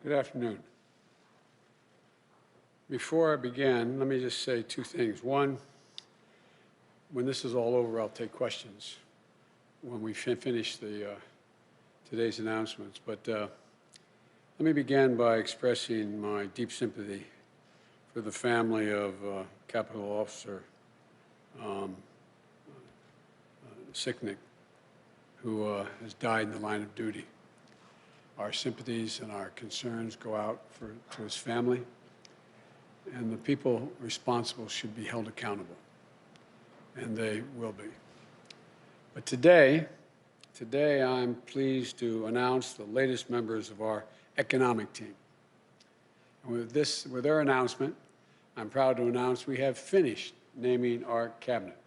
Good afternoon. Before I begin, let me just say two things. One, when this is all over, I'll take questions when we finish today's announcements. But let me begin by expressing my deep sympathy for the family of Capitol Officer Sicknick, who has died in the line of duty. Our sympathies and our concerns go out to his family, and the people responsible should be held accountable, and they will be. But today I'm pleased to announce the latest members of our economic team. And with their announcement, I'm proud to announce we have finished naming our cabinet,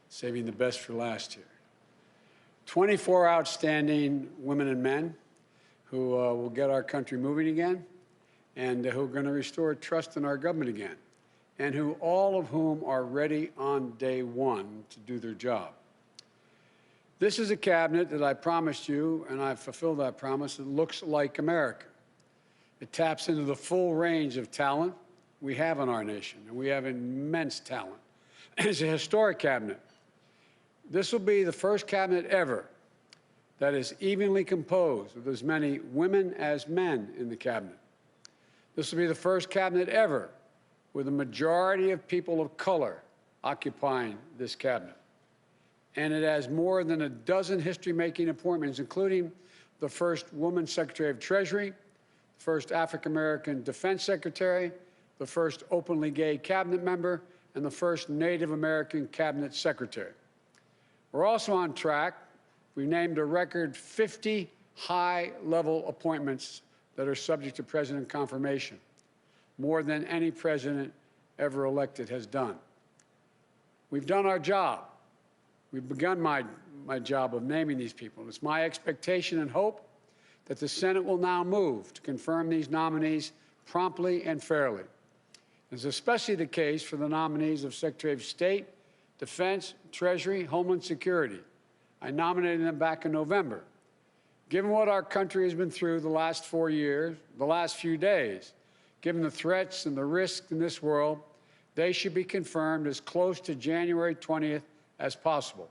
saving the best for last here. 24 outstanding women and men who will get our country moving again, and who are going to restore trust in our government again, and all of whom are ready on day one to do their job. This is a cabinet that I promised you, and I've fulfilled that promise. It looks like America. It taps into the full range of talent we have in our nation, and we have immense talent. It's a historic cabinet. This will be the first cabinet ever that is evenly composed with as many women as men in the cabinet. This will be the first cabinet ever with a majority of people of color occupying this cabinet. And it has more than a dozen history-making appointments, including the first woman Secretary of Treasury, the first African-American Defense Secretary, the first openly gay cabinet member, and the first Native American cabinet secretary. We're also on track. We've named a record 50 high-level appointments that are subject to president confirmation, more than any president ever elected has done. We've done our job. We've begun my job of naming these people. It's my expectation and hope that the Senate will now move to confirm these nominees promptly and fairly. It's especially the case for the nominees of Secretary of State, Defense, Treasury, Homeland Security. I nominated them back in November. Given what our country has been through the last 4 years, the last few days, given the threats and the risks in this world, they should be confirmed as close to January 20th as possible.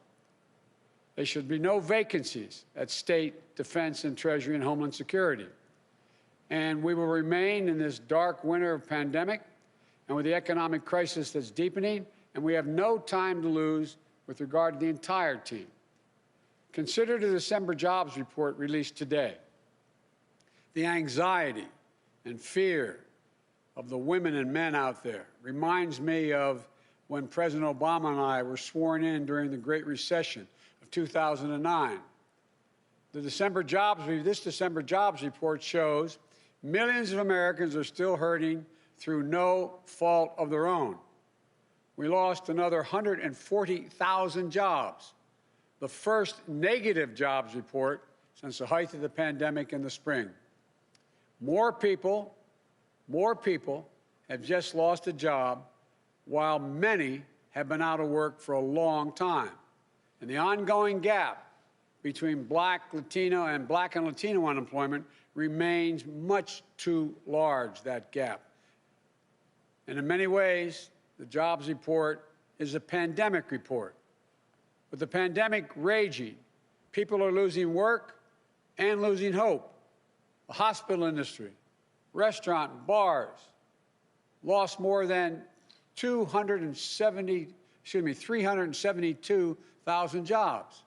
There should be no vacancies at State, Defense, and Treasury and Homeland Security. And we will remain in this dark winter of pandemic and with the economic crisis that's deepening, and we have no time to lose with regard to the entire team. Consider the December jobs report released today. The anxiety and fear of the women and men out there reminds me of when President Obama and I were sworn in during the Great Recession of 2009. This December jobs report shows millions of Americans are still hurting through no fault of their own. We lost another 140,000 jobs, the first negative jobs report since the height of the pandemic in the spring. More people have just lost a job, while many have been out of work for a long time. And the ongoing gap between Black and Latino unemployment remains much too large, that gap. And in many ways, the jobs report is a pandemic report. With the pandemic raging, people are losing work and losing hope. The hospital industry, restaurant and bars lost more than 372,000 jobs.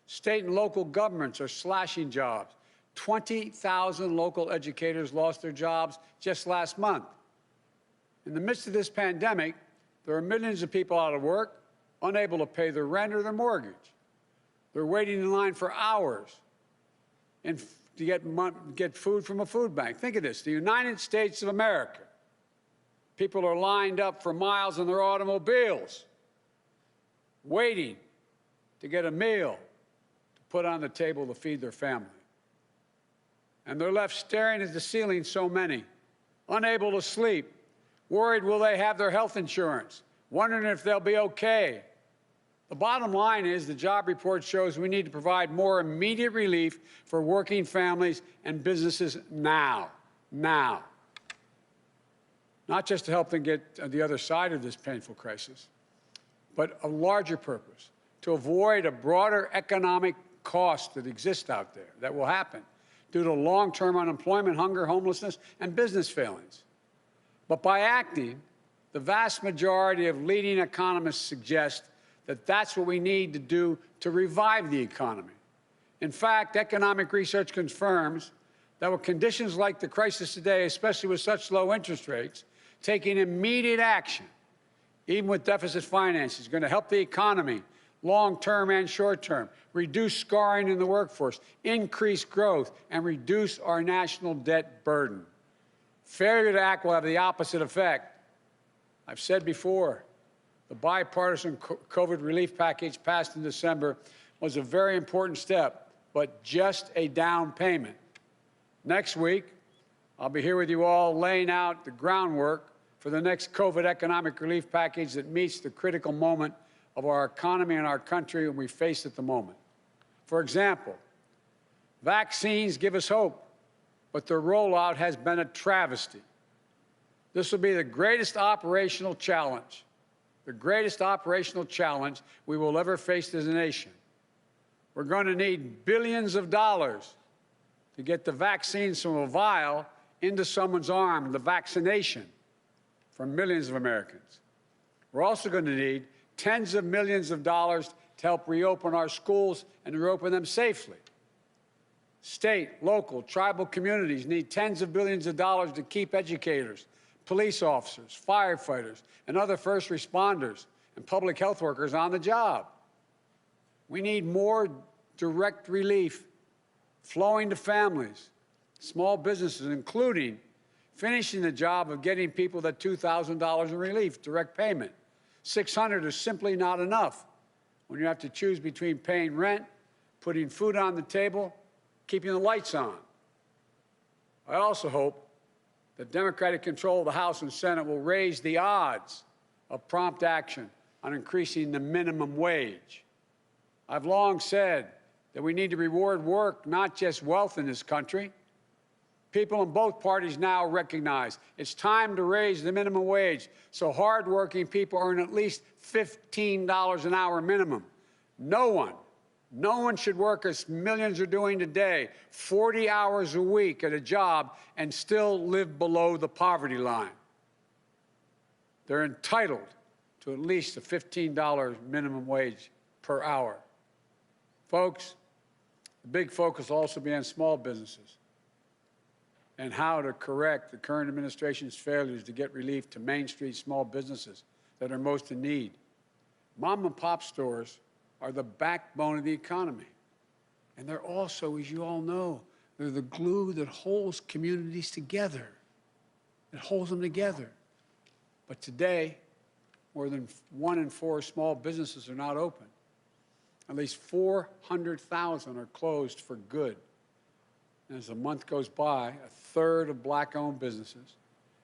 State and local governments are slashing jobs. 20,000 local educators lost their jobs just last month. In the midst of this pandemic, there are millions of people out of work, unable to pay their rent or their mortgage. They're waiting in line for hours to get food from a food bank. Think of this, the United States of America. People are lined up for miles in their automobiles, waiting to get a meal to put on the table to feed their family. And they're left staring at the ceiling, so many, unable to sleep, worried will they have their health insurance, wondering if they'll be okay. The bottom line is the job report shows we need to provide more immediate relief for working families and businesses now. now. Not just to help them get on the other side of this painful crisis, but a larger purpose, to avoid a broader economic cost that exists out there, that will happen due to long-term unemployment, hunger, homelessness, and business failings. But by acting, the vast majority of leading economists suggest that that's what we need to do to revive the economy. In fact, economic research confirms that with conditions like the crisis today, especially with such low interest rates, taking immediate action, even with deficit finance, is going to help the economy long-term and short-term, reduce scarring in the workforce, increase growth, and reduce our national debt burden. Failure to act will have the opposite effect. I've said before, the bipartisan COVID relief package passed in December was a very important step, but just a down payment. Next week, I'll be here with you all laying out the groundwork for the next COVID economic relief package that meets the critical moment of our economy and our country and we face at the moment. For example, vaccines give us hope, but their rollout has been a travesty. This will be the greatest operational challenge we will ever face as a nation. We're going to need billions of dollars to get the vaccines from a vial into someone's arm, the vaccination for millions of Americans. We're also going to need tens of millions of dollars to help reopen our schools and reopen them safely. State, local, tribal communities need tens of billions of dollars to keep educators, police officers, firefighters, and other first responders and public health workers on the job. We need more direct relief flowing to families, small businesses, including finishing the job of getting people that $2,000 in relief, direct payment. $600 is simply not enough when you have to choose between paying rent, putting food on the table, keeping the lights on. I also hope that Democratic control of the House and Senate will raise the odds of prompt action on increasing the minimum wage. I've long said that we need to reward work, not just wealth in this country. People in both parties now recognize it's time to raise the minimum wage so hardworking people earn at least $15 an hour minimum. No one should work as millions are doing today, 40 hours a week at a job and still live below the poverty line. They're entitled to at least a $15 minimum wage per hour. Folks, the big focus will also be on small businesses and how to correct the current administration's failures to get relief to Main Street small businesses that are most in need. Mom and pop stores are the backbone of the economy. And they're also, as you all know, they're the glue that holds communities together. It holds them together. But today, more than 1 in 4 small businesses are not open. At least 400,000 are closed for good. And as the month goes by, a third of Black-owned businesses,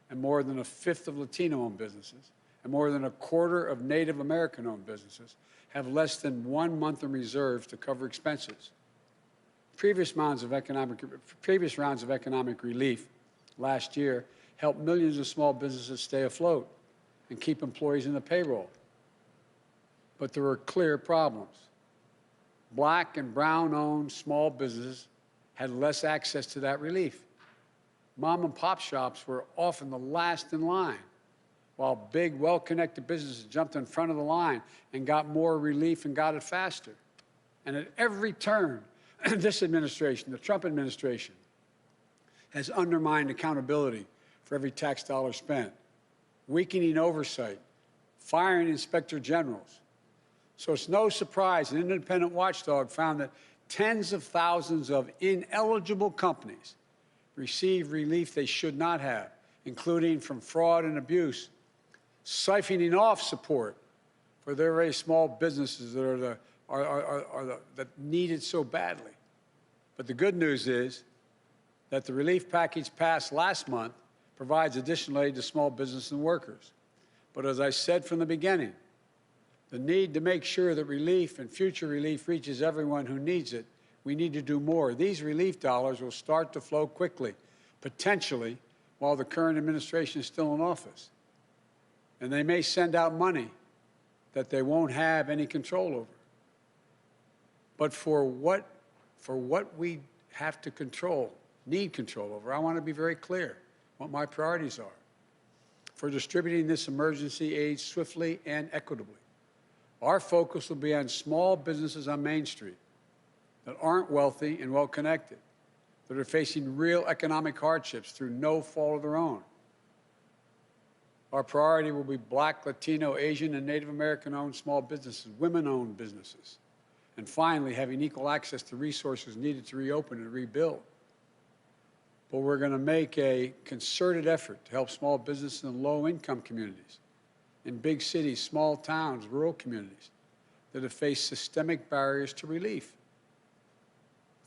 and more than a fifth of Latino-owned businesses, and more than a quarter of Native American-owned businesses have less than 1 month in reserves to cover expenses. Previous rounds of economic relief last year helped millions of small businesses stay afloat and keep employees in the payroll. But there were clear problems. Black and brown-owned small businesses had less access to that relief. Mom and pop shops were often the last in line, while big, well-connected businesses jumped in front of the line and got more relief and got it faster. And at every turn, this administration, the Trump administration, has undermined accountability for every tax dollar spent, weakening oversight, firing inspector generals. So it's no surprise an independent watchdog found that tens of thousands of ineligible companies receive relief they should not have, including from fraud and abuse, siphoning off support for their very small businesses that that need it so badly. But the good news is that the relief package passed last month provides additional aid to small business and workers. But as I said from the beginning, the need to make sure that relief and future relief reaches everyone who needs it, we need to do more. These relief dollars will start to flow quickly, potentially while the current administration is still in office. And they may send out money that they won't have any control over. But for what we have to control, need control over, I want to be very clear what my priorities are for distributing this emergency aid swiftly and equitably. Our focus will be on small businesses on Main Street that aren't wealthy and well-connected, that are facing real economic hardships through no fault of their own. Our priority will be Black, Latino, Asian, and Native American-owned small businesses, women-owned businesses, and finally, having equal access to resources needed to reopen and rebuild. But we're going to make a concerted effort to help small businesses in low-income communities, in big cities, small towns, rural communities that have faced systemic barriers to relief.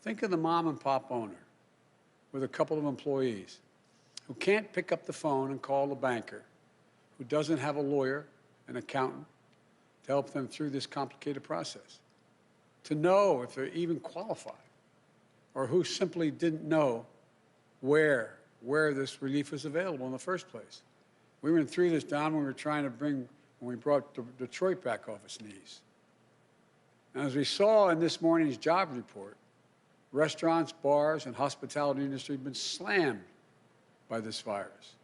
Think of the mom-and-pop owner with a couple of employees who can't pick up the phone and call the banker, who doesn't have a lawyer, an accountant, to help them through this complicated process, to know if they're even qualified, or who simply didn't know where this relief was available in the first place. We went through this, Don, when we were trying to when we brought Detroit back off its knees. And as we saw in this morning's job report, restaurants, bars, and hospitality industry have been slammed by this virus.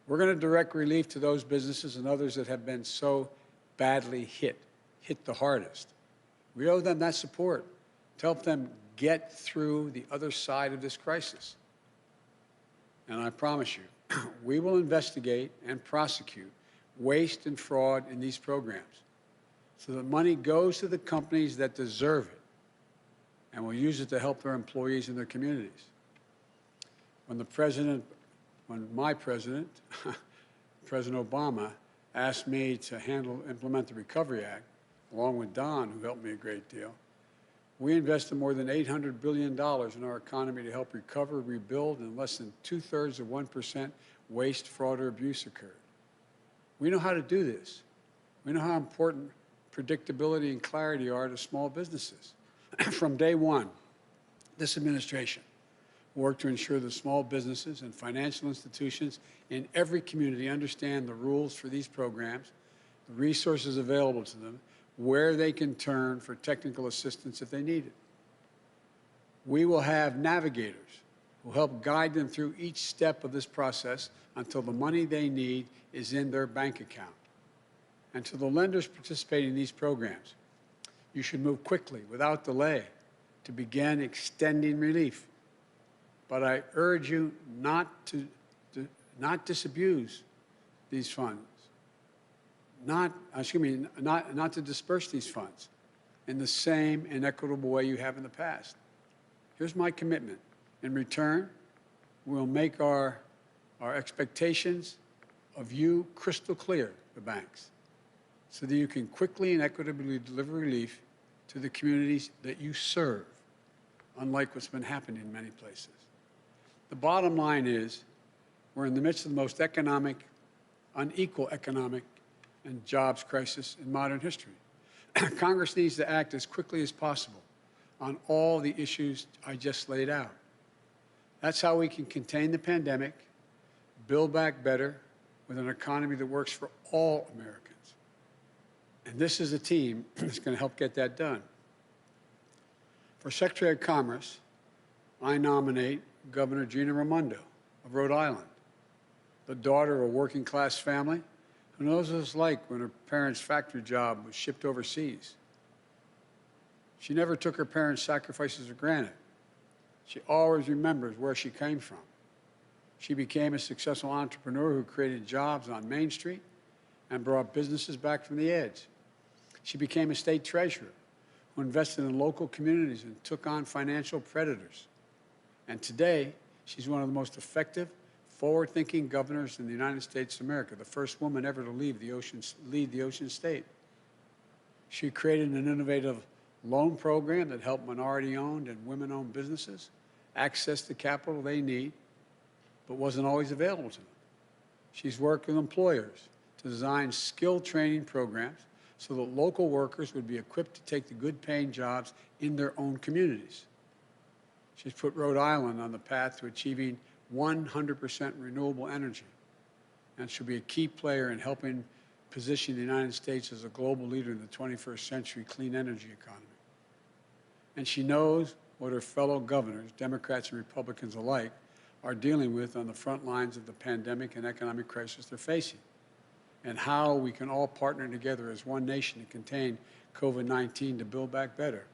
We're going to direct relief to those businesses and others that have been so badly hit the hardest. We owe them that support to help them get through the other side of this crisis. And I promise you, we will investigate and prosecute waste and fraud in these programs so that money goes to the companies that deserve it, and we'll use it to help their employees and their communities. When my president, President Obama, asked me to implement the Recovery Act, along with Don, who helped me a great deal, we invested more than $800 billion in our economy to help recover, rebuild, and less than 2/3 of 1% waste, fraud, or abuse occurred. We know how to do this. We know how important predictability and clarity are to small businesses. From day one, this administration worked to ensure that small businesses and financial institutions in every community understand the rules for these programs, the resources available to them, where they can turn for technical assistance if they need it. We will have navigators who help guide them through each step of this process until the money they need is in their bank account. And to the lenders participating in these programs, you should move quickly, without delay, to begin extending relief. But I urge you not to disabuse these funds, not to disperse these funds in the same inequitable way you have in the past. Here's my commitment. In return, we'll make our expectations of you crystal clear, the banks, so that you can quickly and equitably deliver relief to the communities that you serve, unlike what's been happening in many places. The bottom line is we're in the midst of the most unequal economic and jobs crisis in modern history. Congress needs to act as quickly as possible on all the issues I just laid out. That's how we can contain the pandemic, build back better with an economy that works for all Americans. And this is a team that's going to help get that done. For Secretary of Commerce, I nominate Governor Gina Raimondo of Rhode Island, the daughter of a working-class family who knows what it's like when her parents' factory job was shipped overseas. She never took her parents' sacrifices for granted. She always remembers where she came from. She became a successful entrepreneur who created jobs on Main Street and brought businesses back from the edge. She became a state treasurer who invested in local communities and took on financial predators. And today, she's one of the most effective, forward-thinking governors in the United States of America, the first woman ever to lead the Ocean State. She created an innovative loan program that helped minority-owned and women-owned businesses access the capital they need, but wasn't always available to them. She's worked with employers to design skill training programs so that local workers would be equipped to take the good-paying jobs in their own communities. She's put Rhode Island on the path to achieving 100% renewable energy, and she'll be a key player in helping position the United States as a global leader in the 21st century clean energy economy. And she knows what her fellow governors, Democrats and Republicans alike, are dealing with on the front lines of the pandemic and economic crisis they're facing, and how we can all partner together as one nation to contain COVID-19 to build back better.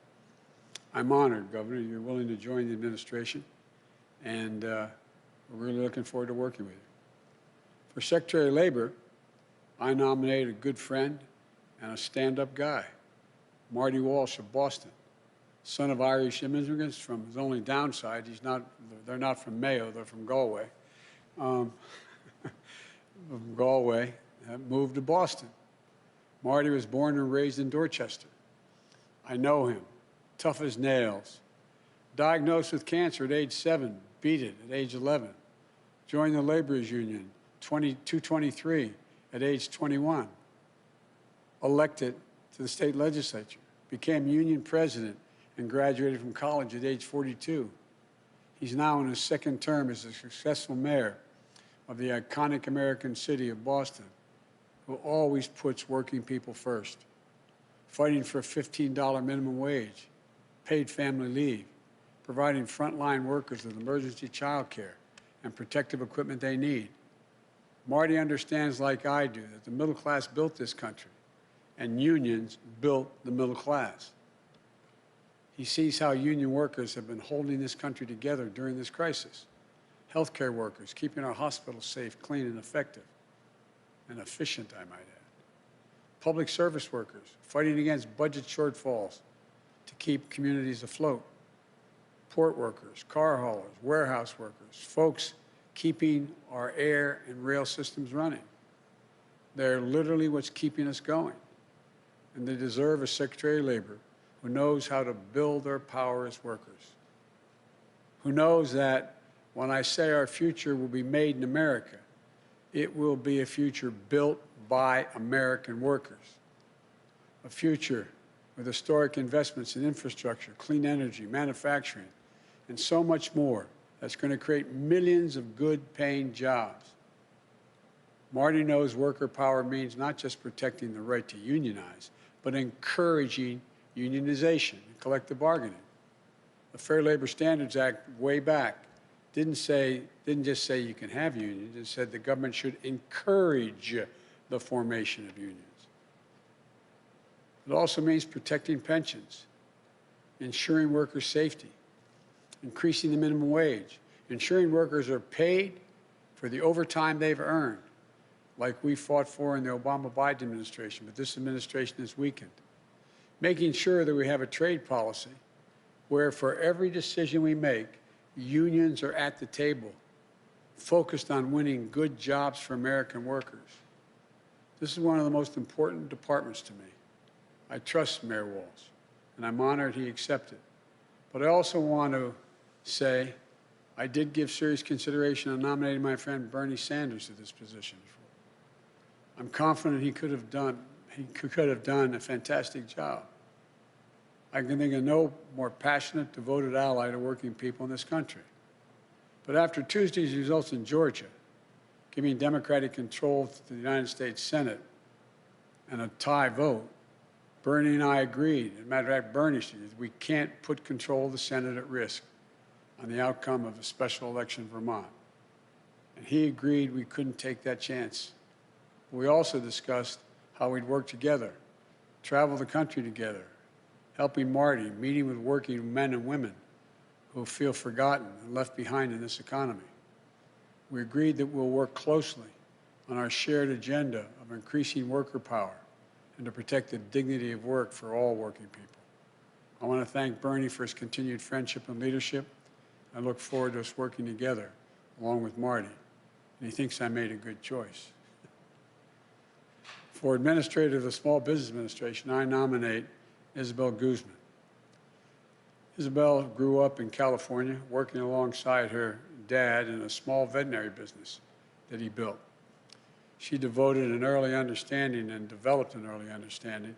I'm honored, Governor, you're willing to join the administration, and we're really looking forward to working with you. For Secretary of Labor, I nominated a good friend and a stand-up guy, Marty Walsh of Boston, son of Irish immigrants. From his only downside, they're not from Mayo, they're from Galway. From Galway, moved to Boston. Marty was born and raised in Dorchester. I know him, tough as nails. Diagnosed with cancer at age 7, beat it at age 11. Joined the laborers union, 223 at age 21. Elected to the state legislature, became union president, and graduated from college at age 42. He's now in his second term as a successful mayor of the iconic American city of Boston, who always puts working people first, fighting for a $15 minimum wage, paid family leave, providing frontline workers with emergency child care and protective equipment they need. Marty understands, like I do, that the middle class built this country, and unions built the middle class. He sees how union workers have been holding this country together during this crisis. Healthcare workers, keeping our hospitals safe, clean, and effective, and efficient, I might add. Public service workers, fighting against budget shortfalls to keep communities afloat. Port workers, car haulers, warehouse workers, folks keeping our air and rail systems running. They're literally what's keeping us going. And they deserve a Secretary of Labor who knows how to build their power as workers, who knows that when I say our future will be made in America, it will be a future built by American workers, a future with historic investments in infrastructure, clean energy, manufacturing, and so much more that's going to create millions of good-paying jobs. Marty knows worker power means not just protecting the right to unionize, but encouraging unionization and collective bargaining. The Fair Labor Standards Act way back didn't just say you can have unions, it said the government should encourage the formation of unions. It also means protecting pensions, ensuring workers' safety, increasing the minimum wage, ensuring workers are paid for the overtime they've earned, like we fought for in the Obama-Biden administration, but this administration has weakened. Making sure that we have a trade policy where for every decision we make, unions are at the table, focused on winning good jobs for American workers. This is one of the most important departments to me. I trust Mayor Walsh, and I'm honored he accepted. But I also want to say I did give serious consideration on nominating my friend Bernie Sanders to this position. I'm confident he could have done a fantastic job. I can think of no more passionate, devoted ally to working people in this country. But after Tuesday's results in Georgia, giving Democratic control to the United States Senate and a tie vote, Bernie and I agreed. As a matter of fact, Bernie said we can't put control of the Senate at risk on the outcome of a special election in Vermont. And he agreed we couldn't take that chance. We also discussed how we'd work together, travel the country together, helping Marty, meeting with working men and women who feel forgotten and left behind in this economy. We agreed that we'll work closely on our shared agenda of increasing worker power and to protect the dignity of work for all working people. I want to thank Bernie for his continued friendship and leadership. I look forward to us working together along with Marty, and he thinks I made a good choice. For Administrator of the Small Business Administration, I nominate Isabel Guzman. Isabel grew up in California, working alongside her dad in a small veterinary business that he built. She devoted an early understanding and developed an early understanding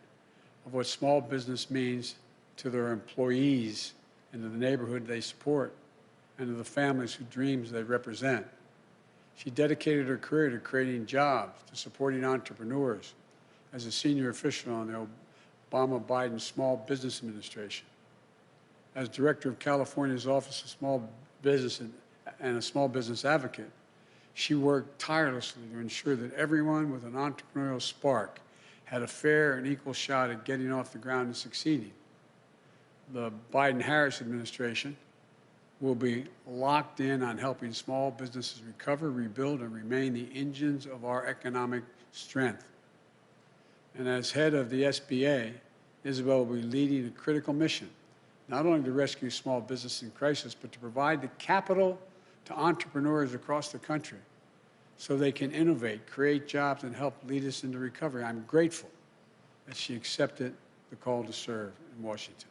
of what small business means to their employees and to the neighborhood they support, and to the families whose dreams they represent. She dedicated her career to creating jobs, to supporting entrepreneurs as a senior official on the Obama-Biden Small Business Administration. As director of California's Office of Small Business and a small business advocate, she worked tirelessly to ensure that everyone with an entrepreneurial spark had a fair and equal shot at getting off the ground and succeeding. The Biden-Harris administration will be locked in on helping small businesses recover, rebuild, and remain the engines of our economic strength. And as head of the SBA, Isabel will be leading a critical mission, not only to rescue small business in crisis, but to provide the capital to entrepreneurs across the country so they can innovate, create jobs, and help lead us into recovery. I'm grateful that she accepted the call to serve in Washington.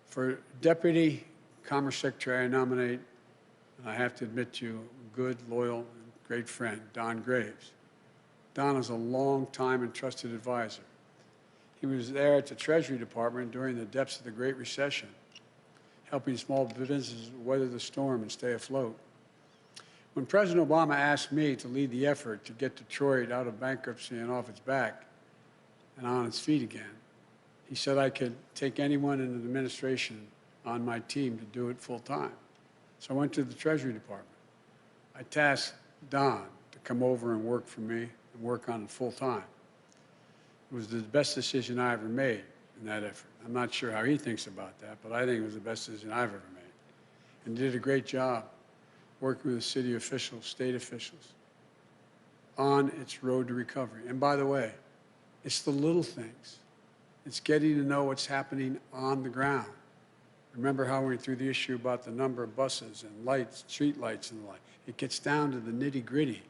For Deputy Commerce Secretary, I nominate, and I have to admit to you, a good, loyal, and great friend, Don Graves. Don is a long-time and trusted advisor. He was there at the Treasury Department during the depths of the Great Recession, helping small businesses weather the storm and stay afloat. When President Obama asked me to lead the effort to get Detroit out of bankruptcy and off its back and on its feet again, he said I could take anyone in the administration on my team to do it full time. So I went to the Treasury Department. I tasked Don to come over and work for me and work on it full time. It was the best decision I ever made in that effort. I'm not sure how he thinks about that, but I think it was the best decision I've ever made. And did a great job working with city officials, state officials, on its road to recovery. And by the way, it's the little things. It's getting to know what's happening on the ground. Remember how we went through the issue about the number of buses and lights, street lights and the like. It gets down to the nitty-gritty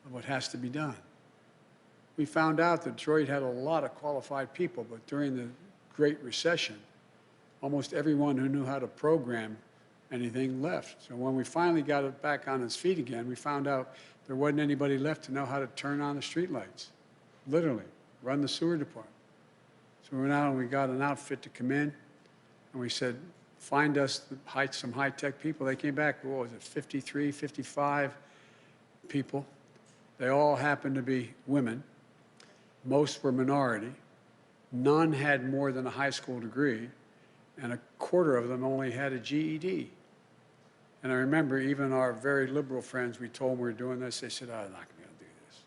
of what has to be done. We found out that Detroit had a lot of qualified people, but during the Great Recession, almost everyone who knew how to program anything left. So when we finally got it back on its feet again, we found out there wasn't anybody left to know how to turn on the street lights, literally, run the sewer department. So we went out and we got an outfit to come in, and we said, find us some high-tech people. They came back, what was it, 53, 55 people. They all happened to be women. Most were minority. None had more than a high school degree, and a quarter of them only had a GED. And I remember even our very liberal friends, we told them we were doing this, they said, oh, I'm not going to be able to do this.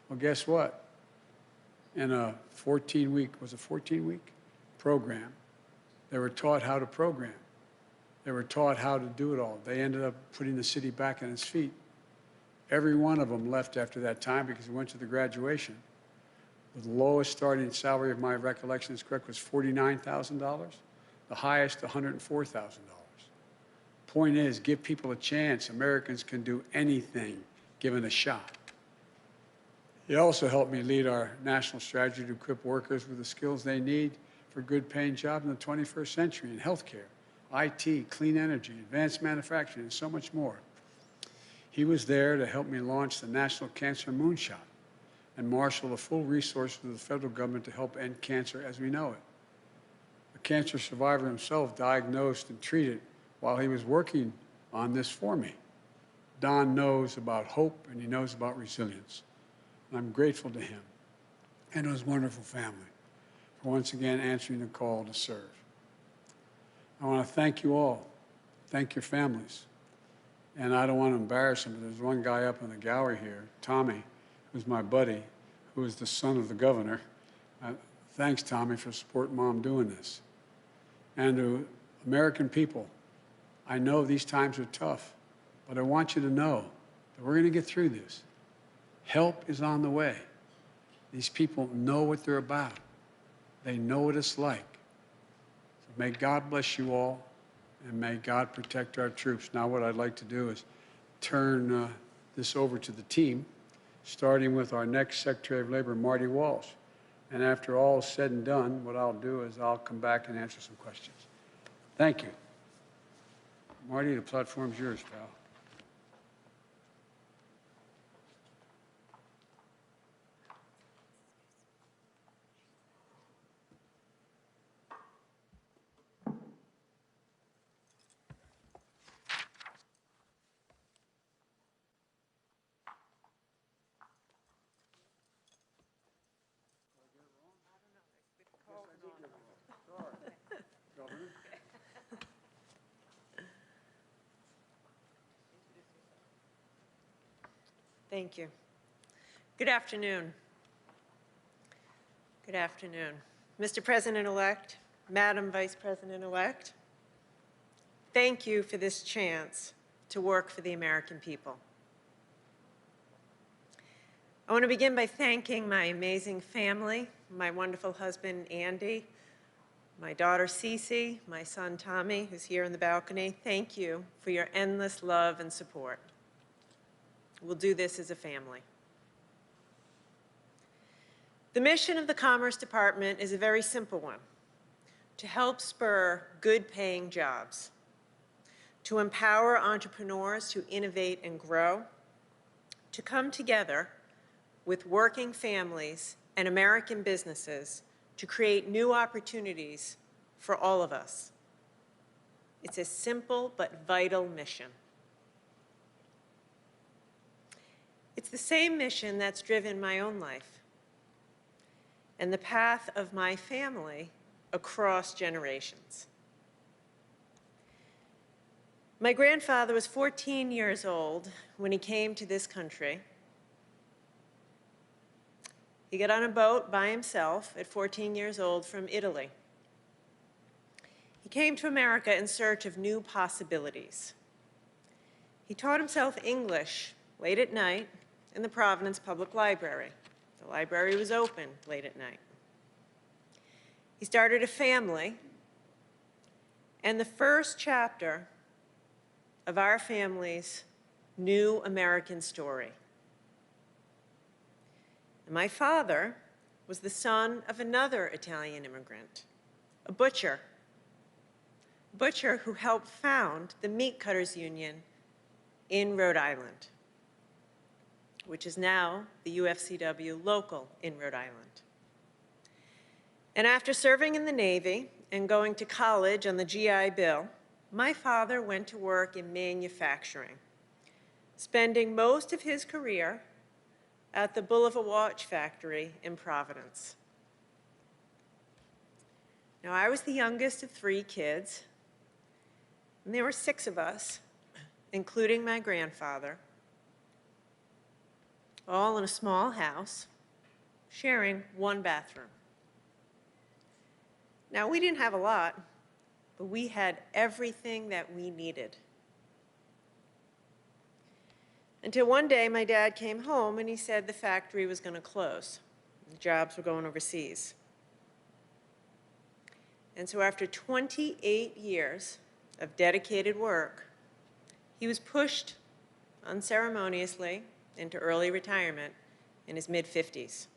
Well, guess what? In a 14-week program, they were taught how to program. They were taught how to do it all. They ended up putting the city back on its feet. Every one of them left after that time because we went to the graduation. The lowest starting salary, if my recollection is correct, was $49,000. The highest, $104,000. Point is, give people a chance. Americans can do anything given a shot. He also helped me lead our national strategy to equip workers with the skills they need for good paying jobs in the 21st century in healthcare, IT, clean energy, advanced manufacturing, and so much more. He was there to help me launch the National Cancer Moonshot and marshal the full resources of the federal government to help end cancer as we know it. A cancer survivor himself, diagnosed and treated while he was working on this for me. Don knows about hope and he knows about resilience. And I'm grateful to him and to his wonderful family for once again answering the call to serve. I want to thank you all. Thank your families. And I don't want to embarrass him, but there's one guy up in the gallery here, Tommy, who's my buddy, who is the son of the governor. Thanks, Tommy, for supporting Mom doing this. And to American people, I know these times are tough, but I want you to know that we're going to get through this. Help is on the way. These people know what they're about. They know what it's like. So may God bless you all, and may God protect our troops. Now what I'd like to do is turn this over to the team, starting with our next Secretary of Labor, Marty Walsh. And after all is said and done, what I'll do is I'll come back and answer some questions. Thank you. Marty, the platform's yours, pal. Thank you. Good afternoon. Good afternoon. Mr. President-elect, Madam Vice President-elect, thank you for this chance to work for the American people. I want to begin by thanking my amazing family, my wonderful husband, Andy, my daughter, Cece, my son, Tommy, who's here in the balcony. Thank you for your endless love and support. We'll do this as a family. The mission of the Commerce Department is a very simple one: to help spur good-paying jobs, to empower entrepreneurs to innovate and grow, to come together with working families and American businesses to create new opportunities for all of us. It's a simple but vital mission. It's the same mission that's driven my own life and the path of my family across generations. My grandfather was 14 years old when he came to this country. He got on a boat by himself at 14 years old from Italy. He came to America in search of new possibilities. He taught himself English late at night in the Providence Public Library. The library was open late at night. He started a family, and the first chapter of our family's new American story. And my father was the son of another Italian immigrant, a butcher who helped found the Meat Cutters Union in Rhode Island, which is now the UFCW local in Rhode Island. And after serving in the Navy and going to college on the GI Bill, my father went to work in manufacturing, spending most of his career at the Bulliver Watch Factory in Providence. Now, I was the youngest of 3 kids, and there were 6 of us, including my grandfather, all in a small house, sharing one bathroom. Now, we didn't have a lot, but we had everything that we needed. Until one day, my dad came home and he said the factory was going to close. The jobs were going overseas. And so after 28 years of dedicated work, he was pushed unceremoniously into early retirement in his mid-50s.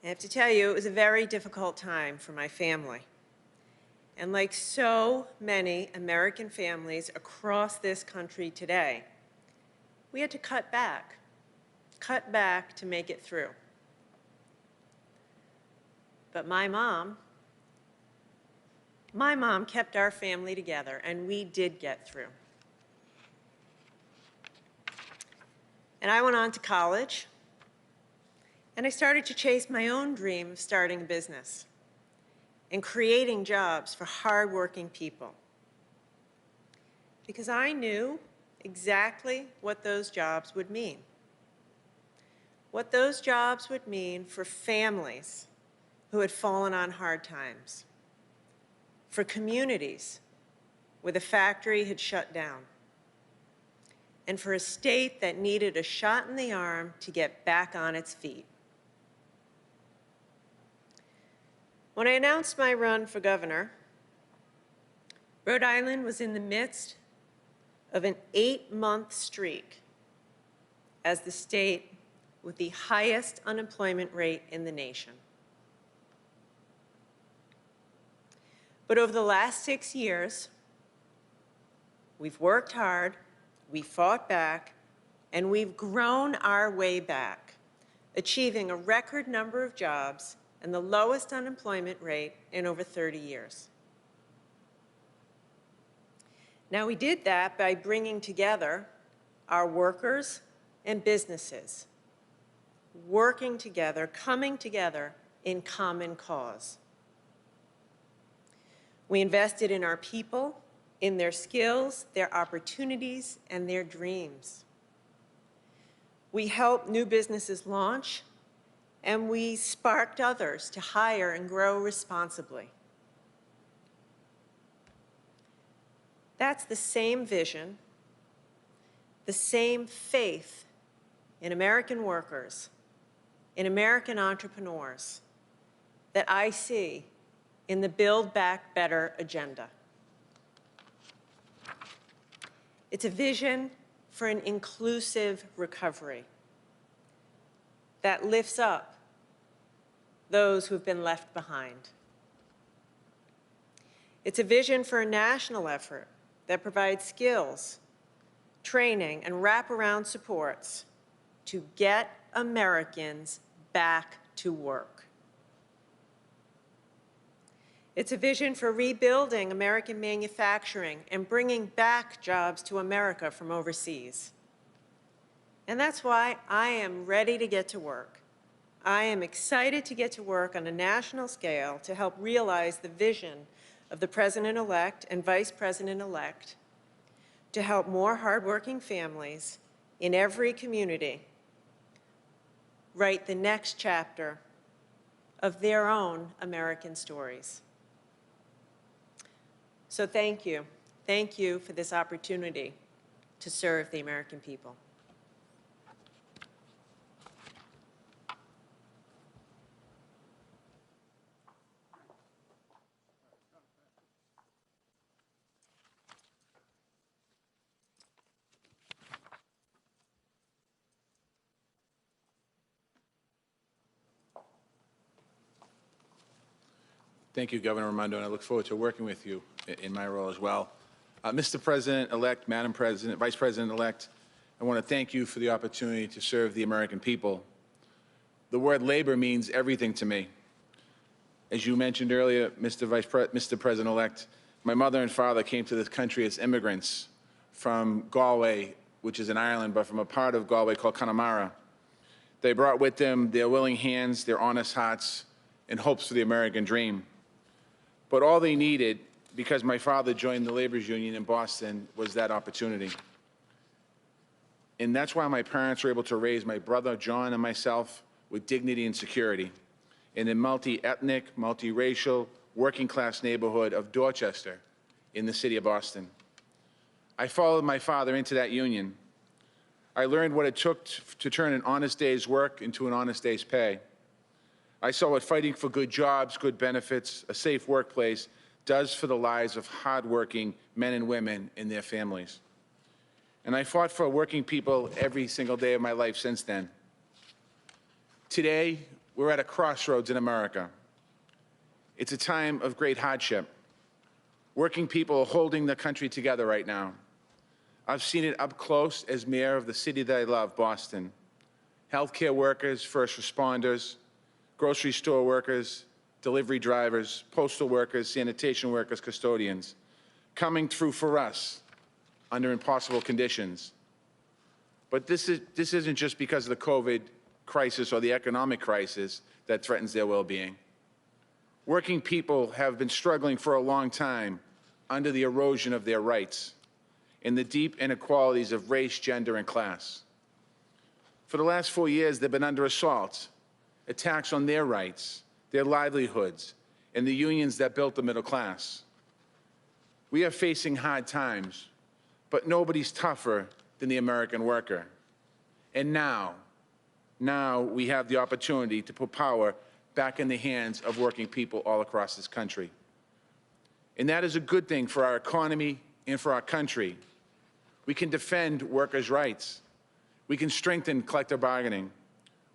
I have to tell you, it was a very difficult time for my family. And like so many American families across this country today, we had to cut back to make it through. But my mom kept our family together, and we did get through. And I went on to college, and I started to chase my own dream of starting a business and creating jobs for hardworking people. Because I knew exactly what those jobs would mean. What those jobs would mean for families who had fallen on hard times, for communities where the factory had shut down, and for a state that needed a shot in the arm to get back on its feet. When I announced my run for governor, Rhode Island was in the midst of an 8-month streak as the state with the highest unemployment rate in the nation. But over the last 6 years, we've worked hard, we fought back, and we've grown our way back, achieving a record number of jobs and the lowest unemployment rate in over 30 years. Now, we did that by bringing together our workers and businesses, working together, coming together in common cause. We invested in our people, in their skills, their opportunities, and their dreams. We helped new businesses launch, and we sparked others to hire and grow responsibly. That's the same vision, the same faith in American workers, in American entrepreneurs, that I see in the Build Back Better agenda. It's a vision for an inclusive recovery that lifts up those who've been left behind. It's a vision for a national effort that provides skills, training, and wraparound supports to get Americans back to work. It's a vision for rebuilding American manufacturing and bringing back jobs to America from overseas. And that's why I am ready to get to work. I am excited to get to work on a national scale to help realize the vision of the President-elect and Vice President-elect to help more hardworking families in every community write the next chapter of their own American stories. So thank you. Thank you for this opportunity to serve the American people. Thank you, Governor Raimondo, and I look forward to working with you in my role as well. Mr. President-elect, Madam President, Vice President-elect, I want to thank you for the opportunity to serve the American people. The word labor means everything to me. As you mentioned earlier, Mr. President-elect, my mother and father came to this country as immigrants from Galway, which is in Ireland, but from a part of Galway called Connemara. They brought with them their willing hands, their honest hearts, and hopes for the American dream. But all they needed, because my father joined the laborers union in Boston, was that opportunity. And that's why my parents were able to raise my brother, John, and myself with dignity and security in a multi-ethnic, multi-racial, working-class neighborhood of Dorchester in the city of Boston. I followed my father into that union. I learned what it took to turn an honest day's work into an honest day's pay. I saw what fighting for good jobs, good benefits, a safe workplace does for the lives of hardworking men and women and their families. And I fought for working people every single day of my life since then. Today, we're at a crossroads in America. It's a time of great hardship. Working people are holding the country together right now. I've seen it up close as mayor of the city that I love, Boston. Healthcare workers, first responders, grocery store workers, delivery drivers, postal workers, sanitation workers, custodians, coming through for us under impossible conditions. But this isn't just because of the COVID crisis or the economic crisis that threatens their well-being. Working people have been struggling for a long time under the erosion of their rights and the deep inequalities of race, gender, and class. For the last 4 years, they've been under assault, attacks on their rights, their livelihoods, and the unions that built the middle class. We are facing hard times, but nobody's tougher than the American worker. And now we have the opportunity to put power back in the hands of working people all across this country. And that is a good thing for our economy and for our country. We can defend workers' rights. We can strengthen collective bargaining.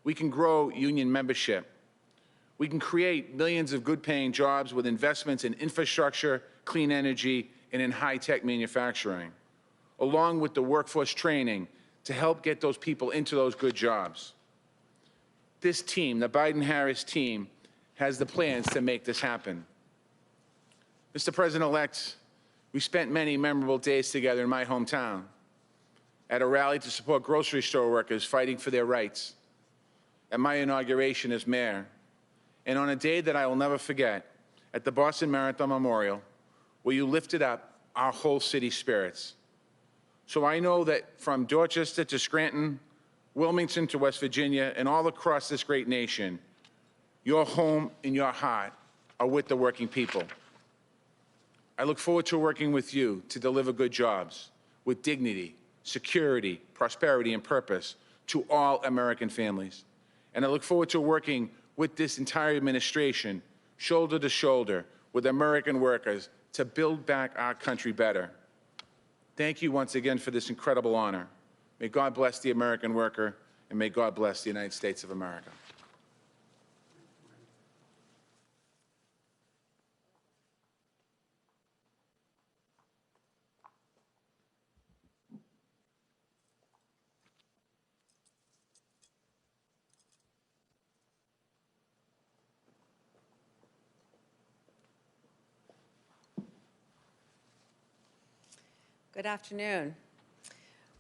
We can grow union membership. We can create millions of good-paying jobs with investments in infrastructure, clean energy, and in high-tech manufacturing, along with the workforce training to help get those people into those good jobs. This team, the Biden-Harris team, has the plans to make this happen. Mr. President-elect, we spent many memorable days together in my hometown at a rally to support grocery store workers fighting for their rights, at my inauguration as mayor, and on a day that I will never forget, at the Boston Marathon Memorial, where you lifted up our whole city's spirits. So I know that from Dorchester to Scranton, Wilmington to West Virginia, and all across this great nation, your home and your heart are with the working people. I look forward to working with you to deliver good jobs with dignity, security, prosperity, and purpose to all American families. And I look forward to working with this entire administration, shoulder to shoulder, with American workers to build back our country better. Thank you once again for this incredible honor. May God bless the American worker, and may God bless the United States of America. Good afternoon.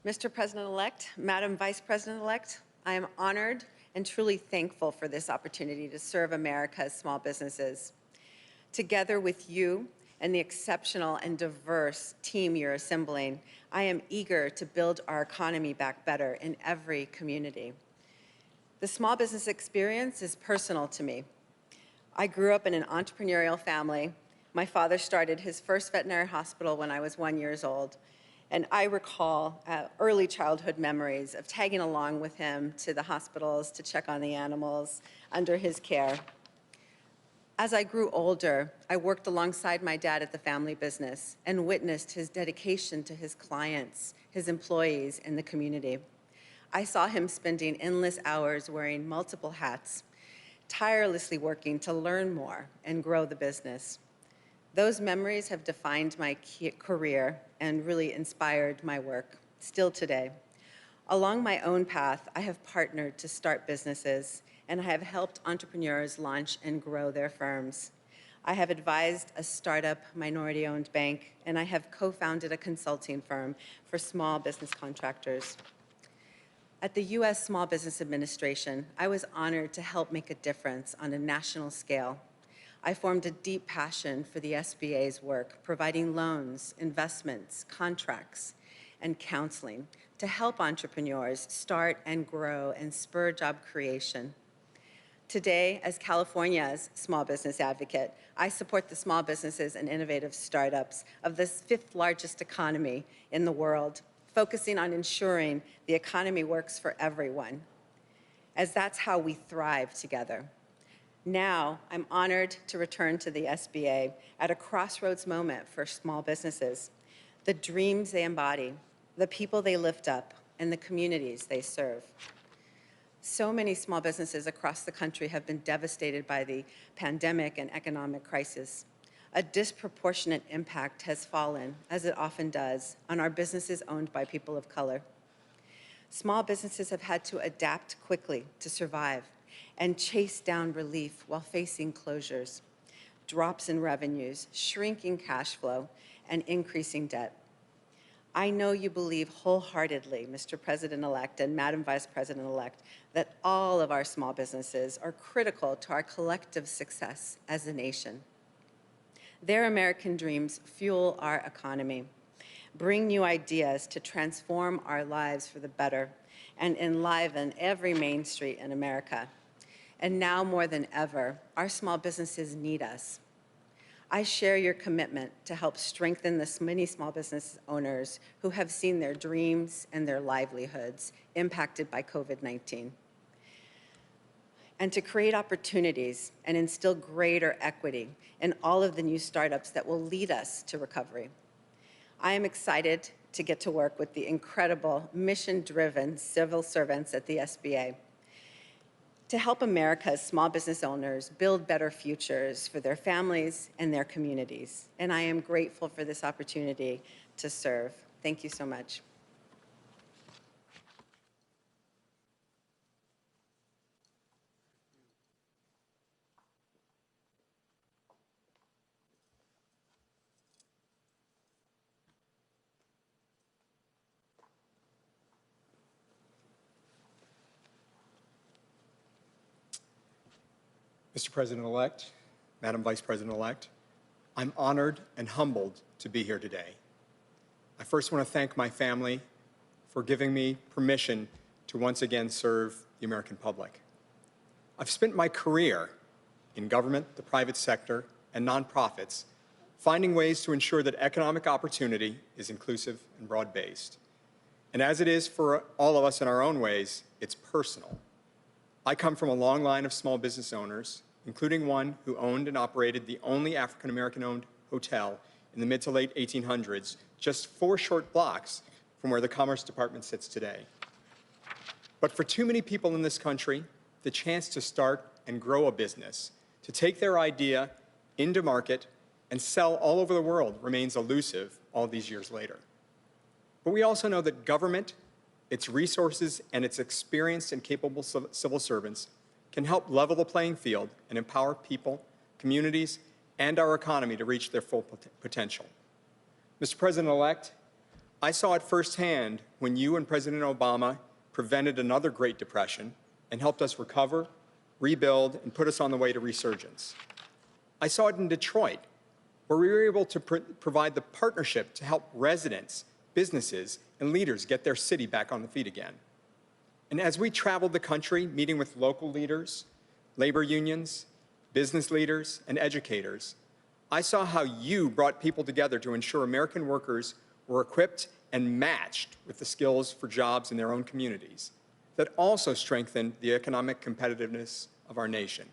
Mr. President-elect, Madam Vice President-elect, I am honored and truly thankful for this opportunity to serve America's small businesses. Together with you and the exceptional and diverse team you're assembling, I am eager to build our economy back better in every community. The small business experience is personal to me. I grew up in an entrepreneurial family. My father started his first veterinary hospital when I was 1 year old, and I recall early childhood memories of tagging along with him to the hospitals to check on the animals under his care. As I grew older, I worked alongside my dad at the family business and witnessed his dedication to his clients, his employees, and the community. I saw him spending endless hours wearing multiple hats, tirelessly working to learn more and grow the business. Those memories have defined my career and really inspired my work, still today. Along my own path, I have partnered to start businesses, and I have helped entrepreneurs launch and grow their firms. I have advised a startup minority-owned bank, and I have co-founded a consulting firm for small business contractors. At the U.S. Small Business Administration, I was honored to help make a difference on a national scale. I formed a deep passion for the SBA's work, providing loans, investments, contracts, and counseling to help entrepreneurs start and grow and spur job creation. Today, as California's small business advocate, I support the small businesses and innovative startups of the 5th largest economy in the world, focusing on ensuring the economy works for everyone, as that's how we thrive together. Now, I'm honored to return to the SBA at a crossroads moment for small businesses, the dreams they embody, the people they lift up, and the communities they serve. So many small businesses across the country have been devastated by the pandemic and economic crisis. A disproportionate impact has fallen, as it often does, on our businesses owned by people of color. Small businesses have had to adapt quickly to survive and chase down relief while facing closures, drops in revenues, shrinking cash flow, and increasing debt. I know you believe wholeheartedly, Mr. President-elect and Madam Vice President-elect, that all of our small businesses are critical to our collective success as a nation. Their American dreams fuel our economy, bring new ideas to transform our lives for the better, and enliven every Main Street in America. And now more than ever, our small businesses need us. I share your commitment to help strengthen the many small business owners who have seen their dreams and their livelihoods impacted by COVID-19, and to create opportunities and instill greater equity in all of the new startups that will lead us to recovery. I am excited to get to work with the incredible mission-driven civil servants at the SBA to help America's small business owners build better futures for their families and their communities. And I am grateful for this opportunity to serve. Thank you so much. Mr. President-elect, Madam Vice President-elect, I'm honored and humbled to be here today. I first want to thank my family for giving me permission to once again serve the American public. I've spent my career in government, the private sector, and nonprofits, finding ways to ensure that economic opportunity is inclusive and broad-based. And as it is for all of us in our own ways, it's personal. I come from a long line of small business owners, including one who owned and operated the only African-American-owned hotel in the mid to late 1800s, just 4 short blocks from where the Commerce Department sits today. But for too many people in this country, the chance to start and grow a business, to take their idea into market and sell all over the world remains elusive all these years later. But we also know that government, its resources, and its experienced and capable civil servants can help level the playing field and empower people, communities, and our economy to reach their full potential. Mr. President-elect, I saw it firsthand when you and President Obama prevented another Great Depression and helped us recover, rebuild, and put us on the way to resurgence. I saw it in Detroit, where we were able to provide the partnership to help residents, businesses, and leaders get their city back on the feet again. And as we traveled the country, meeting with local leaders, labor unions, business leaders, and educators, I saw how you brought people together to ensure American workers were equipped and matched with the skills for jobs in their own communities that also strengthened the economic competitiveness of our nation.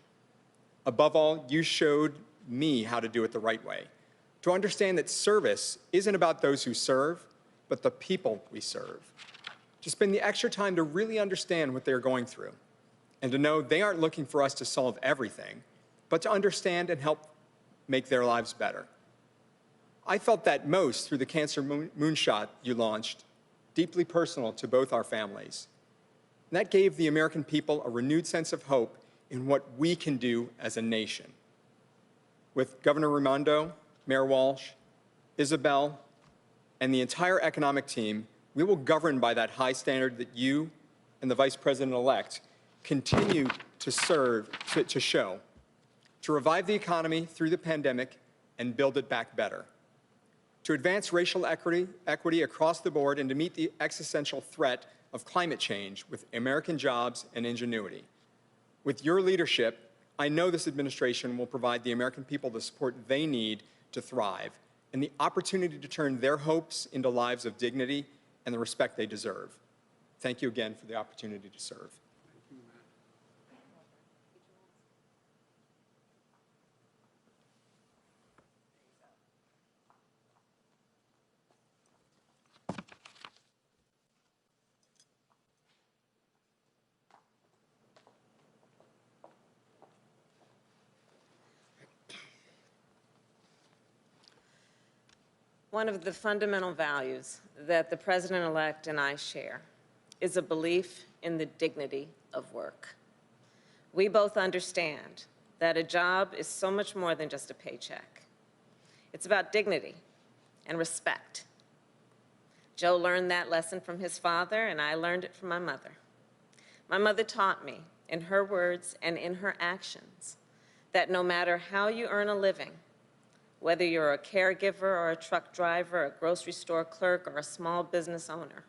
Above all, you showed me how to do it the right way, to understand that service isn't about those who serve, but the people we serve. To spend the extra time to really understand what they're going through, and to know they aren't looking for us to solve everything, but to understand and help make their lives better. I felt that most through the Cancer Moonshot you launched, deeply personal to both our families. And that gave the American people a renewed sense of hope in what we can do as a nation. With Governor Raimondo, Mayor Walsh, Isabel, and the entire economic team, we will govern by that high standard that you and the Vice President-elect continue to show, to revive the economy through the pandemic and build it back better, to advance racial equity across the board and to meet the existential threat of climate change with American jobs and ingenuity. With your leadership, I know this administration will provide the American people the support they need to thrive and the opportunity to turn their hopes into lives of dignity and the respect they deserve. Thank you again for the opportunity to serve. One of the fundamental values that the President-elect and I share is a belief in the dignity of work. We both understand that a job is so much more than just a paycheck. It's about dignity and respect. Joe learned that lesson from his father, and I learned it from my mother. My mother taught me, in her words and in her actions, that no matter how you earn a living, whether you're a caregiver or a truck driver, a grocery store clerk, or a small business owner,